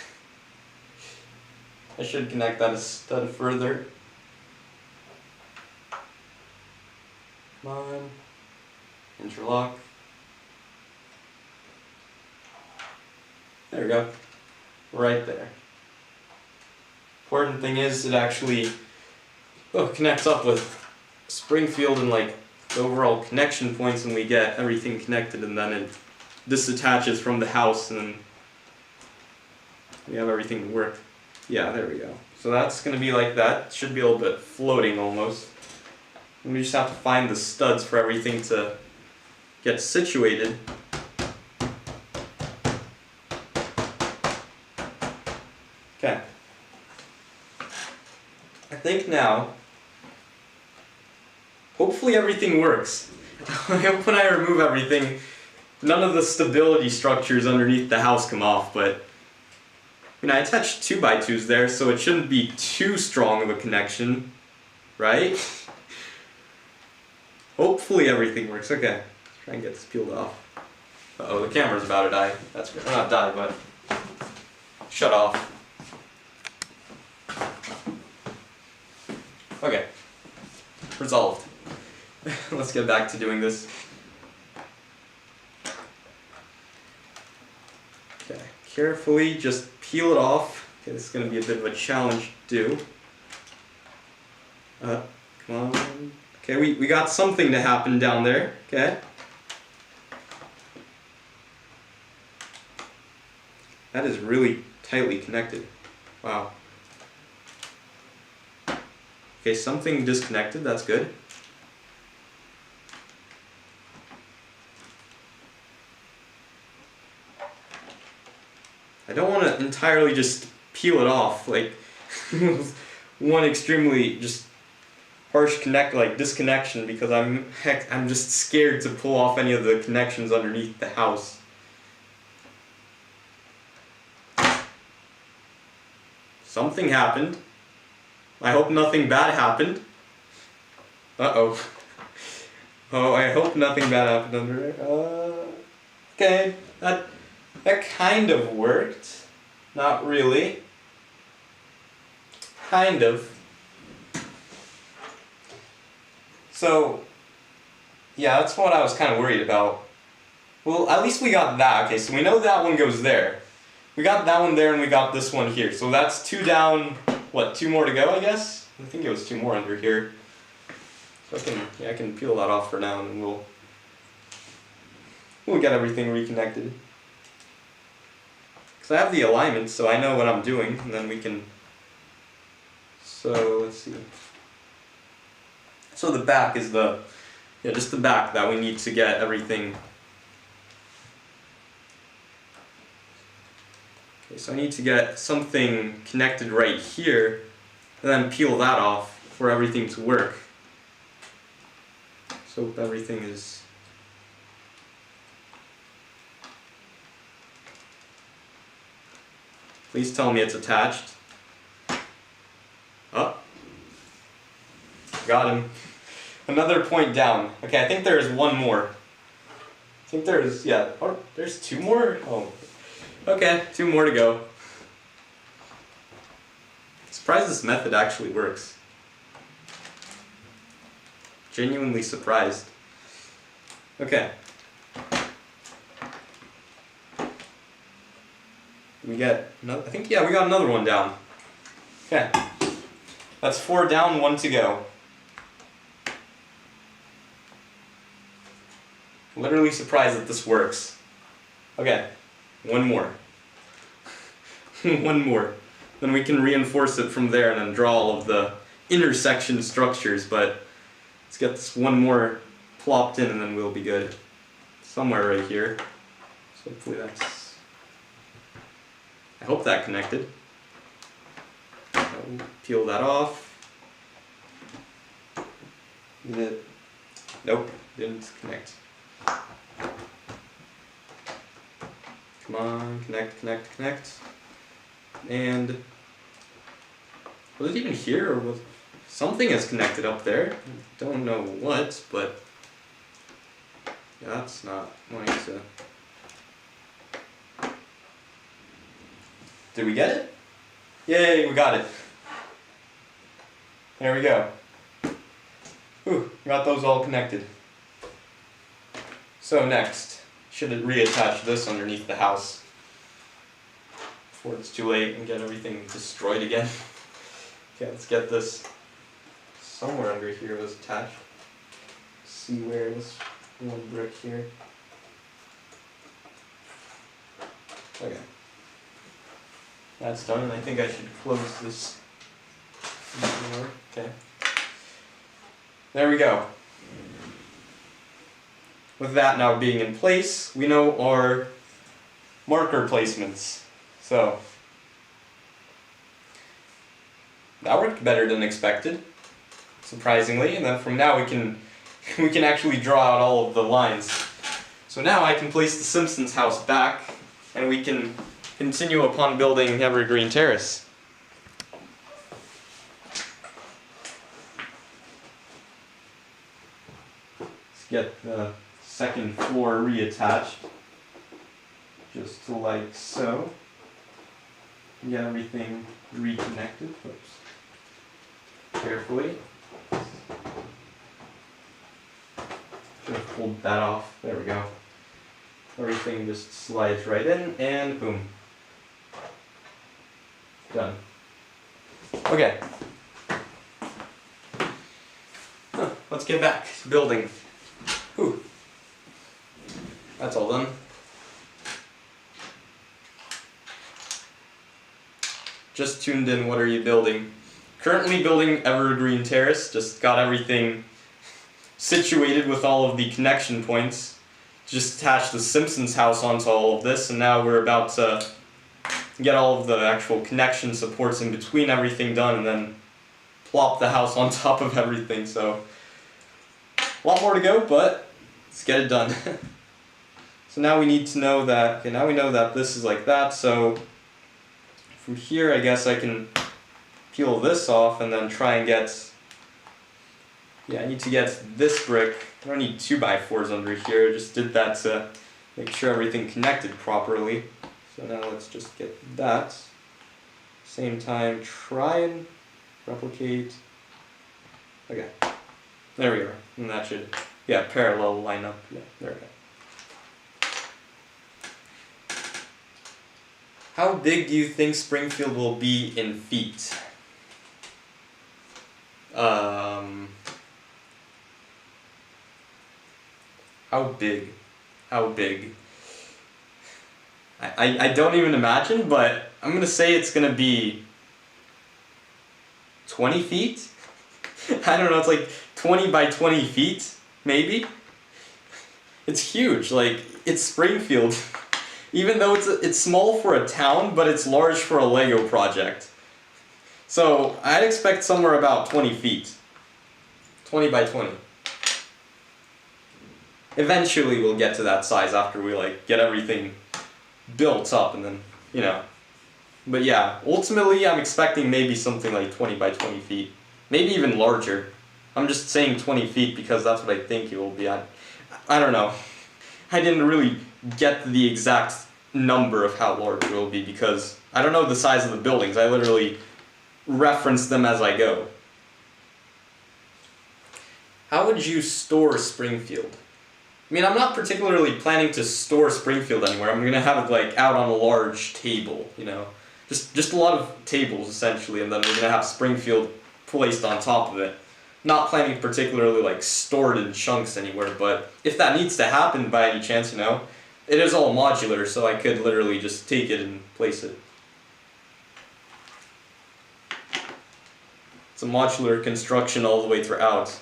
I should connect that a stud further. Come on. Interlock. There we go. Right there. Important thing is it actually connects up with Springfield and like the overall connection points, and we get everything connected, and then it disattaches from the house, and then we have everything work. Yeah, there we go. So that's going to be like that. It should be a little bit floating almost. And we just have to find the studs for everything to get situated. Okay. I think now, hopefully everything works. I hope when I remove everything, none of the stability structures underneath the house come off, but I attached 2x2s there, so it shouldn't be too strong of a connection, right? Hopefully everything works. Okay, let's try and get this peeled off. Uh-oh, the camera's about to die. That's great. Not die, but shut off. Okay, resolved. Let's get back to doing this. Okay, carefully just peel it off. Okay, this is going to be a bit of a challenge to do. Come on. Okay, we got something to happen down there. Okay. That is really tightly connected. Wow. Okay, something disconnected, that's good. I don't want to entirely just peel it off, like one extremely just harsh disconnection, because I'm just scared to pull off any of the connections underneath the house. Something happened. I hope nothing bad happened. Uh-oh. Oh, I hope nothing bad happened under there. Okay, that kind of worked. Not really. Kind of. So, yeah, that's what I was kind of worried about. Well, at least we got that. Okay, so we know that one goes there. We got that one there, and we got this one here. So that's 2 down, what, 2 more to go, I guess? I think it was 2 more under here. So I can peel that off for now, and we'll get everything reconnected. Because I have the alignment, so I know what I'm doing, and then we can... So, let's see. So the back is just the back that we need to get everything. Okay, so I need to get something connected right here, and then peel that off for everything to work. So everything is... Please tell me it's attached. Oh. Got him. Another point down. Okay, I think there's one more. I think there's, yeah, oh, there's 2 more? Oh. Okay, 2 more to go. Surprised this method actually works. Genuinely surprised. Okay. We get another, I think, yeah, we got another one down. Okay. That's 4 down, 1 to go. Literally surprised that this works. Okay, 1 more. 1 more. Then we can reinforce it from there and then draw all of the intersection structures, but let's get this 1 more plopped in and then we'll be good. Somewhere right here. So hopefully that's... I hope that connected. I'll peel that off. Did it? Nope, didn't connect. Come on, connect, connect, connect. And was it even here, or was something is connected up there? Don't know what, but yeah, that's not wanting to. Did we get it? Yay, we got it. There we go. Whew, got those all connected. So next, should reattach this underneath the house before it's too late and get everything destroyed again. Okay, let's get this somewhere under here was attached. See where this one brick here. Okay. That's done, and I think I should close this door. Okay. There we go. With that now being in place, we know our marker placements. So that worked better than expected, surprisingly, and then from now we can actually draw out all of the lines. So now I can place the Simpsons house back, and we can continue upon building Evergreen Terrace. Let's get the second floor reattached, just like so. Get everything reconnected. Oops. Carefully. Should have pulled that off. There we go. Everything just slides right in, and boom. Done. Okay. Let's get back to building. Whew. That's all done. Just tuned in, what are you building? Currently building Evergreen Terrace, just got everything situated with all of the connection points. Just attached the Simpsons house onto all of this, and now we're about to get all of the actual connection supports in between everything done, and then plop the house on top of everything. So a lot more to go, but let's get it done. So now we need to know that, okay, now we know that this is like that, so from here I guess I can peel this off and then try and get, yeah, I need to get this brick. I don't need 2x4s under here, I just did that to make sure everything connected properly. So now let's just get that. Same time, try and replicate. Okay, there we are, and that should, yeah, parallel line up. Yeah, there we go. How big do you think Springfield will be in feet? How big? How big? I don't even imagine, but I'm gonna say it's gonna be 20 feet? I don't know, it's like 20 by 20 feet, maybe? It's huge, like, it's Springfield. Even though it's small for a town, but it's large for a Lego project. So I'd expect somewhere about 20 feet. 20 by 20. Eventually we'll get to that size after we get everything built up and then, you know. But yeah, ultimately I'm expecting maybe something like 20 by 20 feet. Maybe even larger. I'm just saying 20 feet because that's what I think it will be. I don't know. I didn't really get the exact number of how large it will be because I don't know the size of the buildings. I literally reference them as I go. How would you store Springfield? I mean, I'm not particularly planning to store Springfield anywhere. I'm gonna have it out on a large table, you know, just a lot of tables essentially, and then we're gonna have Springfield placed on top of it. Not planning particularly stored in chunks anywhere, but if that needs to happen by any chance, you know, it is all modular, so I could literally just take it and place it. It's a modular construction all the way throughout.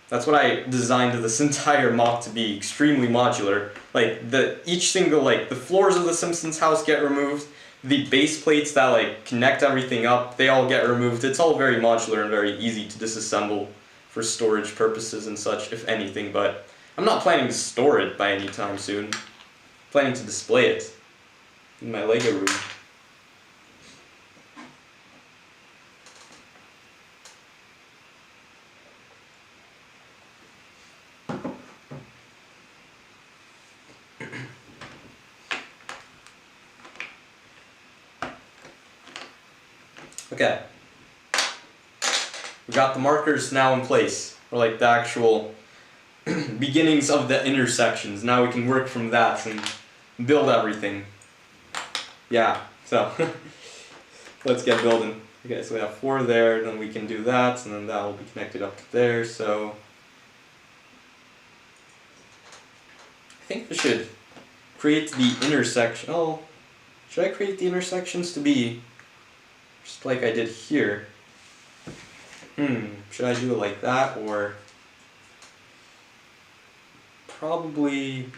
That's what I designed this entire mock to be, extremely modular. Each single, the floors of the Simpsons house get removed, the base plates that connect everything up, they all get removed. It's all very modular and very easy to disassemble for storage purposes and such, if anything, but I'm not planning to store it by any time soon. I'm planning to display it in my Lego room. Okay. We got the markers now in place, or like the actual beginnings of the intersections. Now we can work from that and build everything. Yeah, so let's get building. Okay, so we have 4 there, then we can do that, and then that will be connected up to there, so I think we should create the intersection. Oh, should I create the intersections to be just like I did here? Should I do it like that, or probably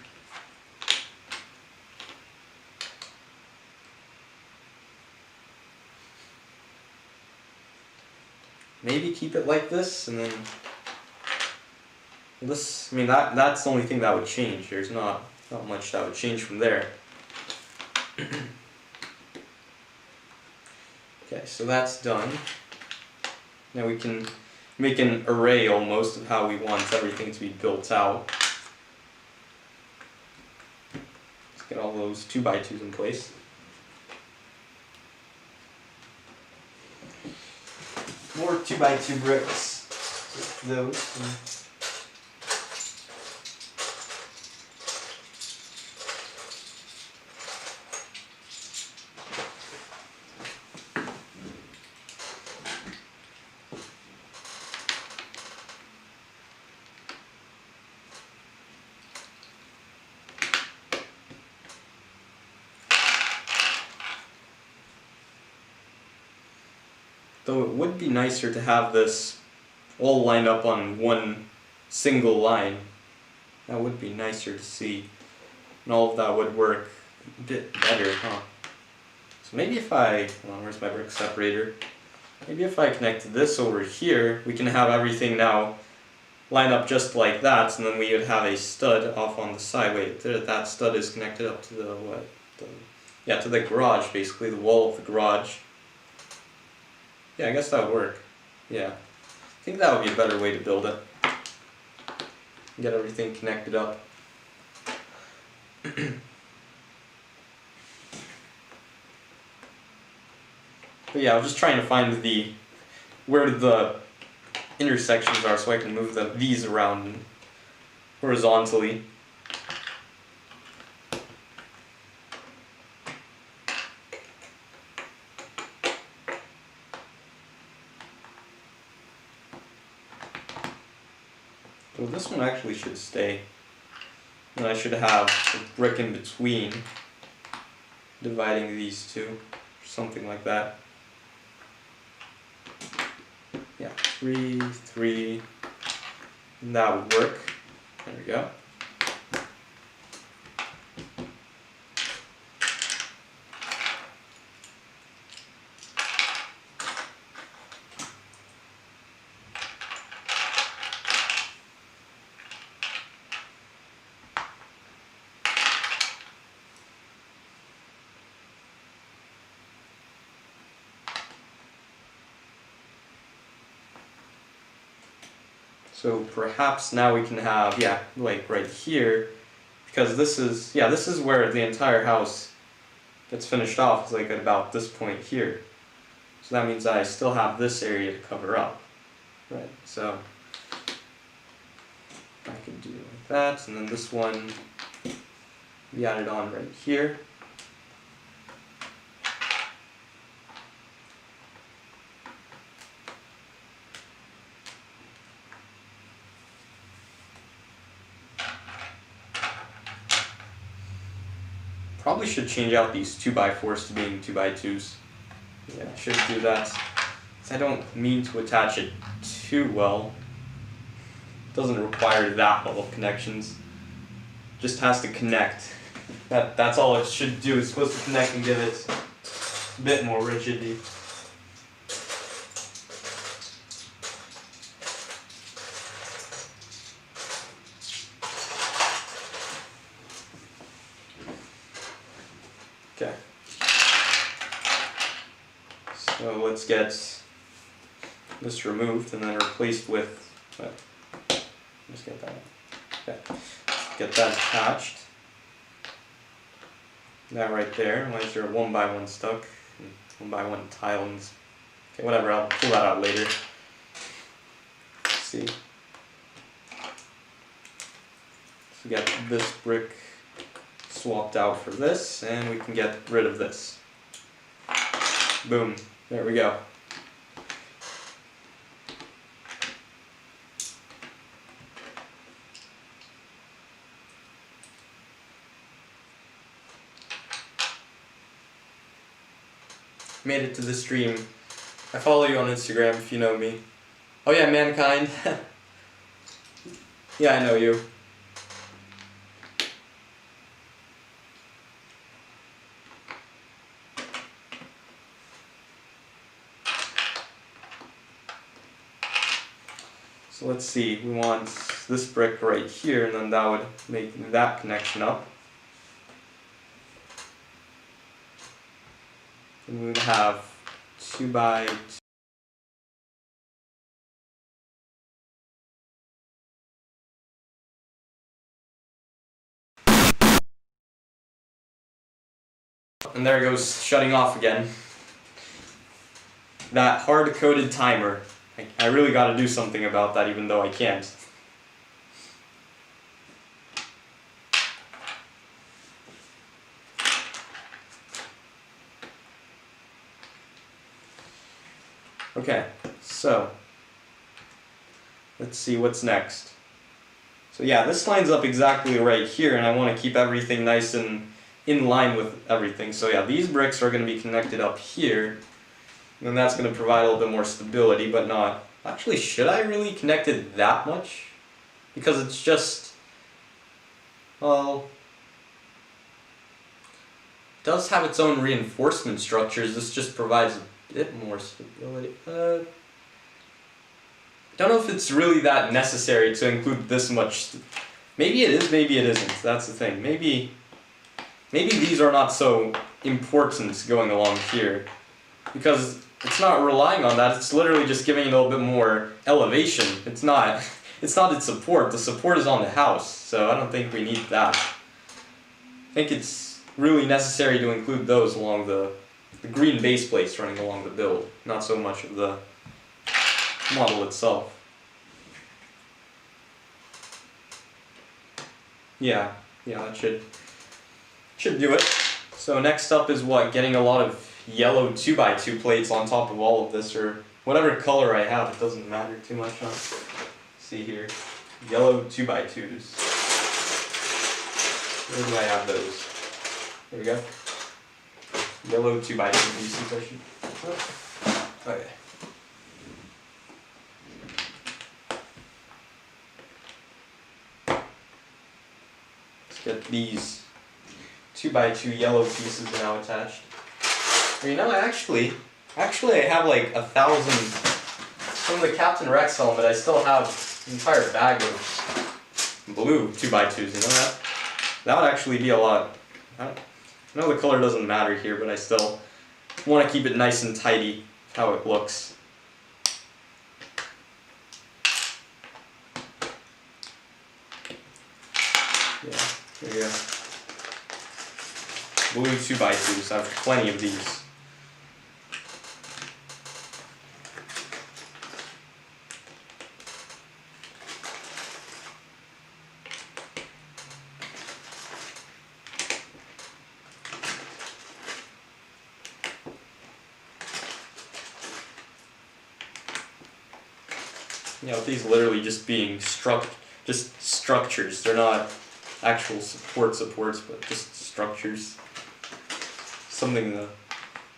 maybe keep it like this, and then this, I mean, that's the only thing that would change. There's not much that would change from there. Okay, so that's done. Now we can make an array almost of how we want everything to be built out. Let's get all those 2x2s in place. More 2x2 bricks. Those. Though it would be nicer to have this all lined up on one single line. That would be nicer to see. And all of that would work a bit better, huh? So maybe if I, hold on, where's my brick separator? Maybe if I connect this over here, we can have everything now line up just like that, and then we would have a stud off on the side. Wait, that stud is connected up to the what? Yeah, to the garage, basically, the wall of the garage. Yeah, I guess that would work. Yeah. I think that would be a better way to build it. Get everything connected up. But yeah, I'm just trying to find where the intersections are so I can move these around horizontally. So this one actually should stay. And I should have a brick in between dividing these two, or something like that. Yeah, 3, 3, and that would work. There we go. So perhaps now we can have, yeah, like right here, because this is where the entire house gets finished off, is like at about this point here. So that means I still have this area to cover up, right? So I can do like that, and then this one be added on right here. Probably should change out these 2x4s to being 2x2s. Yeah, I should do that. I don't mean to attach it too well. It doesn't require that well of connections. Just has to connect. That's all it should do. It's supposed to connect and give it a bit more rigidity. So let's get this removed and then replaced with, just get that, okay. Get that attached. That right there. Why is there a 1x1 stuck? 1x1 tile. Okay, whatever, I'll pull that out later. Let's see. So we got this brick swapped out for this, and we can get rid of this. Boom. There we go. Made it to the stream. I follow you on Instagram if you know me. Oh yeah, Mankind. Yeah, I know you. So let's see, we want this brick right here, and then that would make that connection up. And we would have 2x2. And there it goes, shutting off again. That hard-coded timer. I really gotta do something about that, even though I can't. Okay, so let's see what's next. So yeah, this lines up exactly right here, and I want to keep everything nice and in line with everything. So yeah, these bricks are going to be connected up here, and that's going to provide a little bit more stability, but not... Actually, should I really connect it that much? Because it's just... Well... It does have its own reinforcement structures. This just provides a bit more stability. I don't know if it's really that necessary to include this much. Maybe it is, maybe it isn't. That's the thing. Maybe these are not so important going along here, because it's not relying on that. It's literally just giving it a little bit more elevation. It's not its support. The support is on the house, so I don't think we need that. I think it's really necessary to include those along the green base plates running along the build, not so much of the model itself. Yeah, that should do it. So next up is what? Getting a lot of yellow 2x2 plates on top of all of this, or whatever color I have. It doesn't matter too much, huh? See here, yellow 2x2s. Where do I have those? There we go. Yellow 2x2 PC question. Okay. Let's get these 2x2 yellow pieces now attached. Or, you know, actually I have like 1,000 from the Captain Rex helmet. I still have an entire bag of blue 2x2s. You know that? That would actually be a lot. I know the color doesn't matter here, but I still want to keep it nice and tidy how it looks. Yeah, there you go. Blue 2x2s. I have plenty of these. You know, these literally just being just structures. They're not actual supports, but just structures. Something to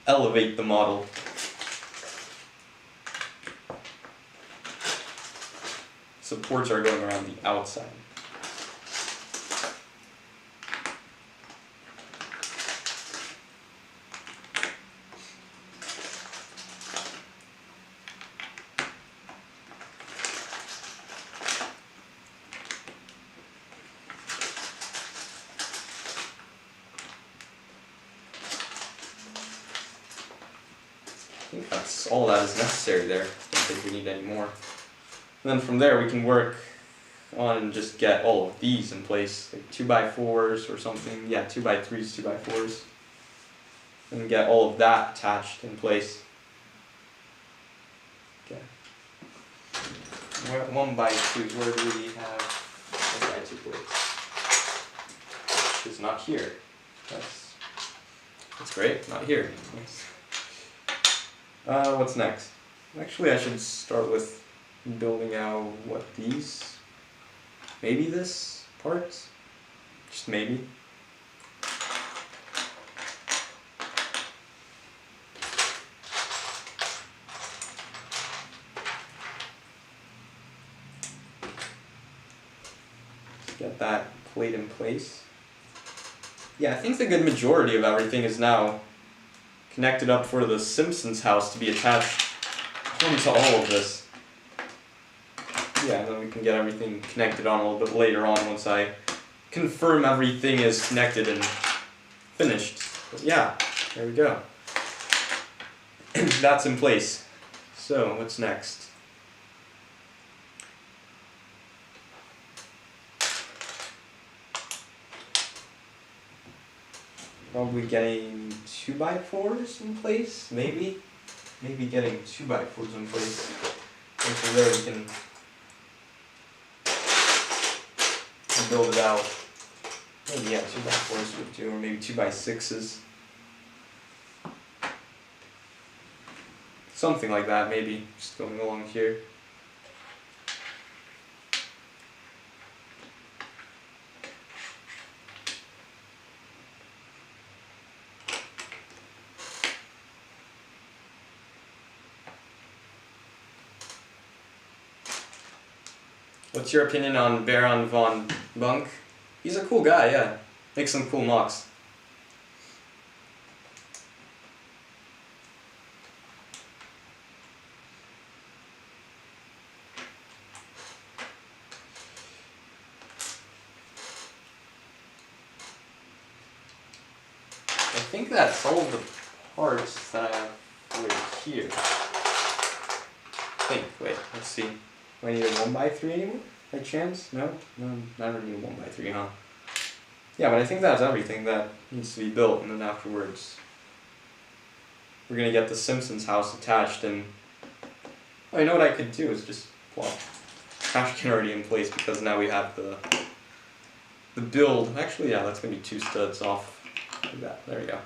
elevate the model. Supports are going around the outside. think that's all that is necessary there. I don't think we need any more. And then from there we can work on and just get all of these in place, like 2x4s or something. Yeah, 2x3s, 2x4s. And get all of that attached in place. Okay. We're at 1x2. Where do we have 1x2 plates? Which is not here. That's great. Not here. Nice. What's next? Actually, I should start with building out what these. Maybe this part. Just maybe. Get that plate in place. Yeah, I think the good majority of everything is now connected up for the Simpsons house to be attached onto all of this. Yeah, then we can get everything connected on a little bit later on once I confirm everything is connected and finished. But yeah, there we go. That's in place. So, what's next? Probably getting 2x4s in place, maybe. Maybe getting 2x4s in place. And from there we can build it out. Maybe yeah, 2x4s would do, or maybe 2x6s. Something like that, maybe. Just going along here. What's your opinion on Baron von Bunk? He's a cool guy, yeah. Makes some cool mocks. I think that's all of the parts that I have right here. I think, wait, let's see. Do I need a 1x3 anymore? By chance? No? No, I don't need a 1x3, huh? Yeah, but I think that's everything that needs to be built, and then afterwards we're gonna get the Simpsons house attached, and oh, you know what I could do is just plop trash can already in place, because now we have the build. Actually, yeah, that's gonna be 2 studs off like that. There we go.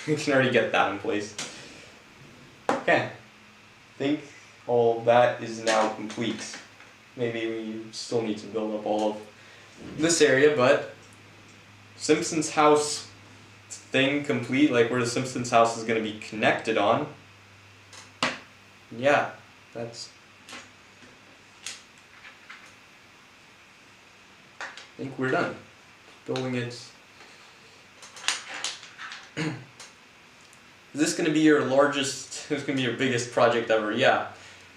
We can already get that in place. Okay. I think all that is now complete. Maybe we still need to build up all of this area, but Simpsons house thing complete, like where the Simpsons house is going to be connected on. Yeah, that's... I think we're done. Building it. Is this going to be your largest, this is going to be your biggest project ever? Yeah.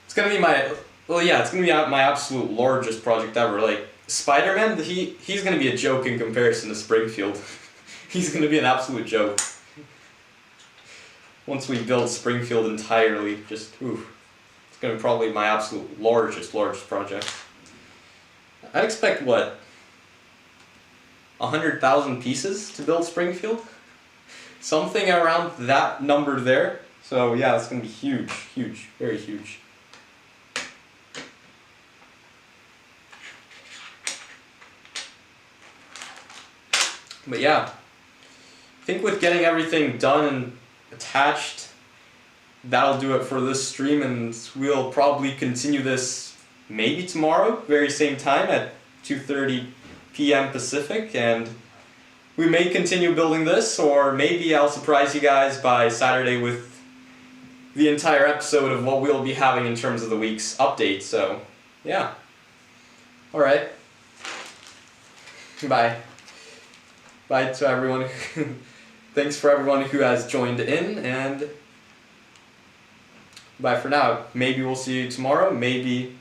It's going to be my, well yeah, it's going to be my absolute largest project ever. Like, Spider-Man, he's going to be a joke in comparison to Springfield. He's going to be an absolute joke. Once we build Springfield entirely, just, oof. It's going to be probably my absolute largest project. I expect, what, 100,000 pieces to build Springfield? Something around that number there. So yeah, it's going to be huge, huge, very huge. But yeah, I think with getting everything done and attached, that'll do it for this stream, and we'll probably continue this maybe tomorrow, very same time at 2:30 p.m. Pacific, and we may continue building this, or maybe I'll surprise you guys by Saturday with the entire episode of what we'll be having in terms of the week's update, so yeah. Alright. Bye. Bye to everyone. Thanks for everyone who has joined in, and bye for now. Maybe we'll see you tomorrow, maybe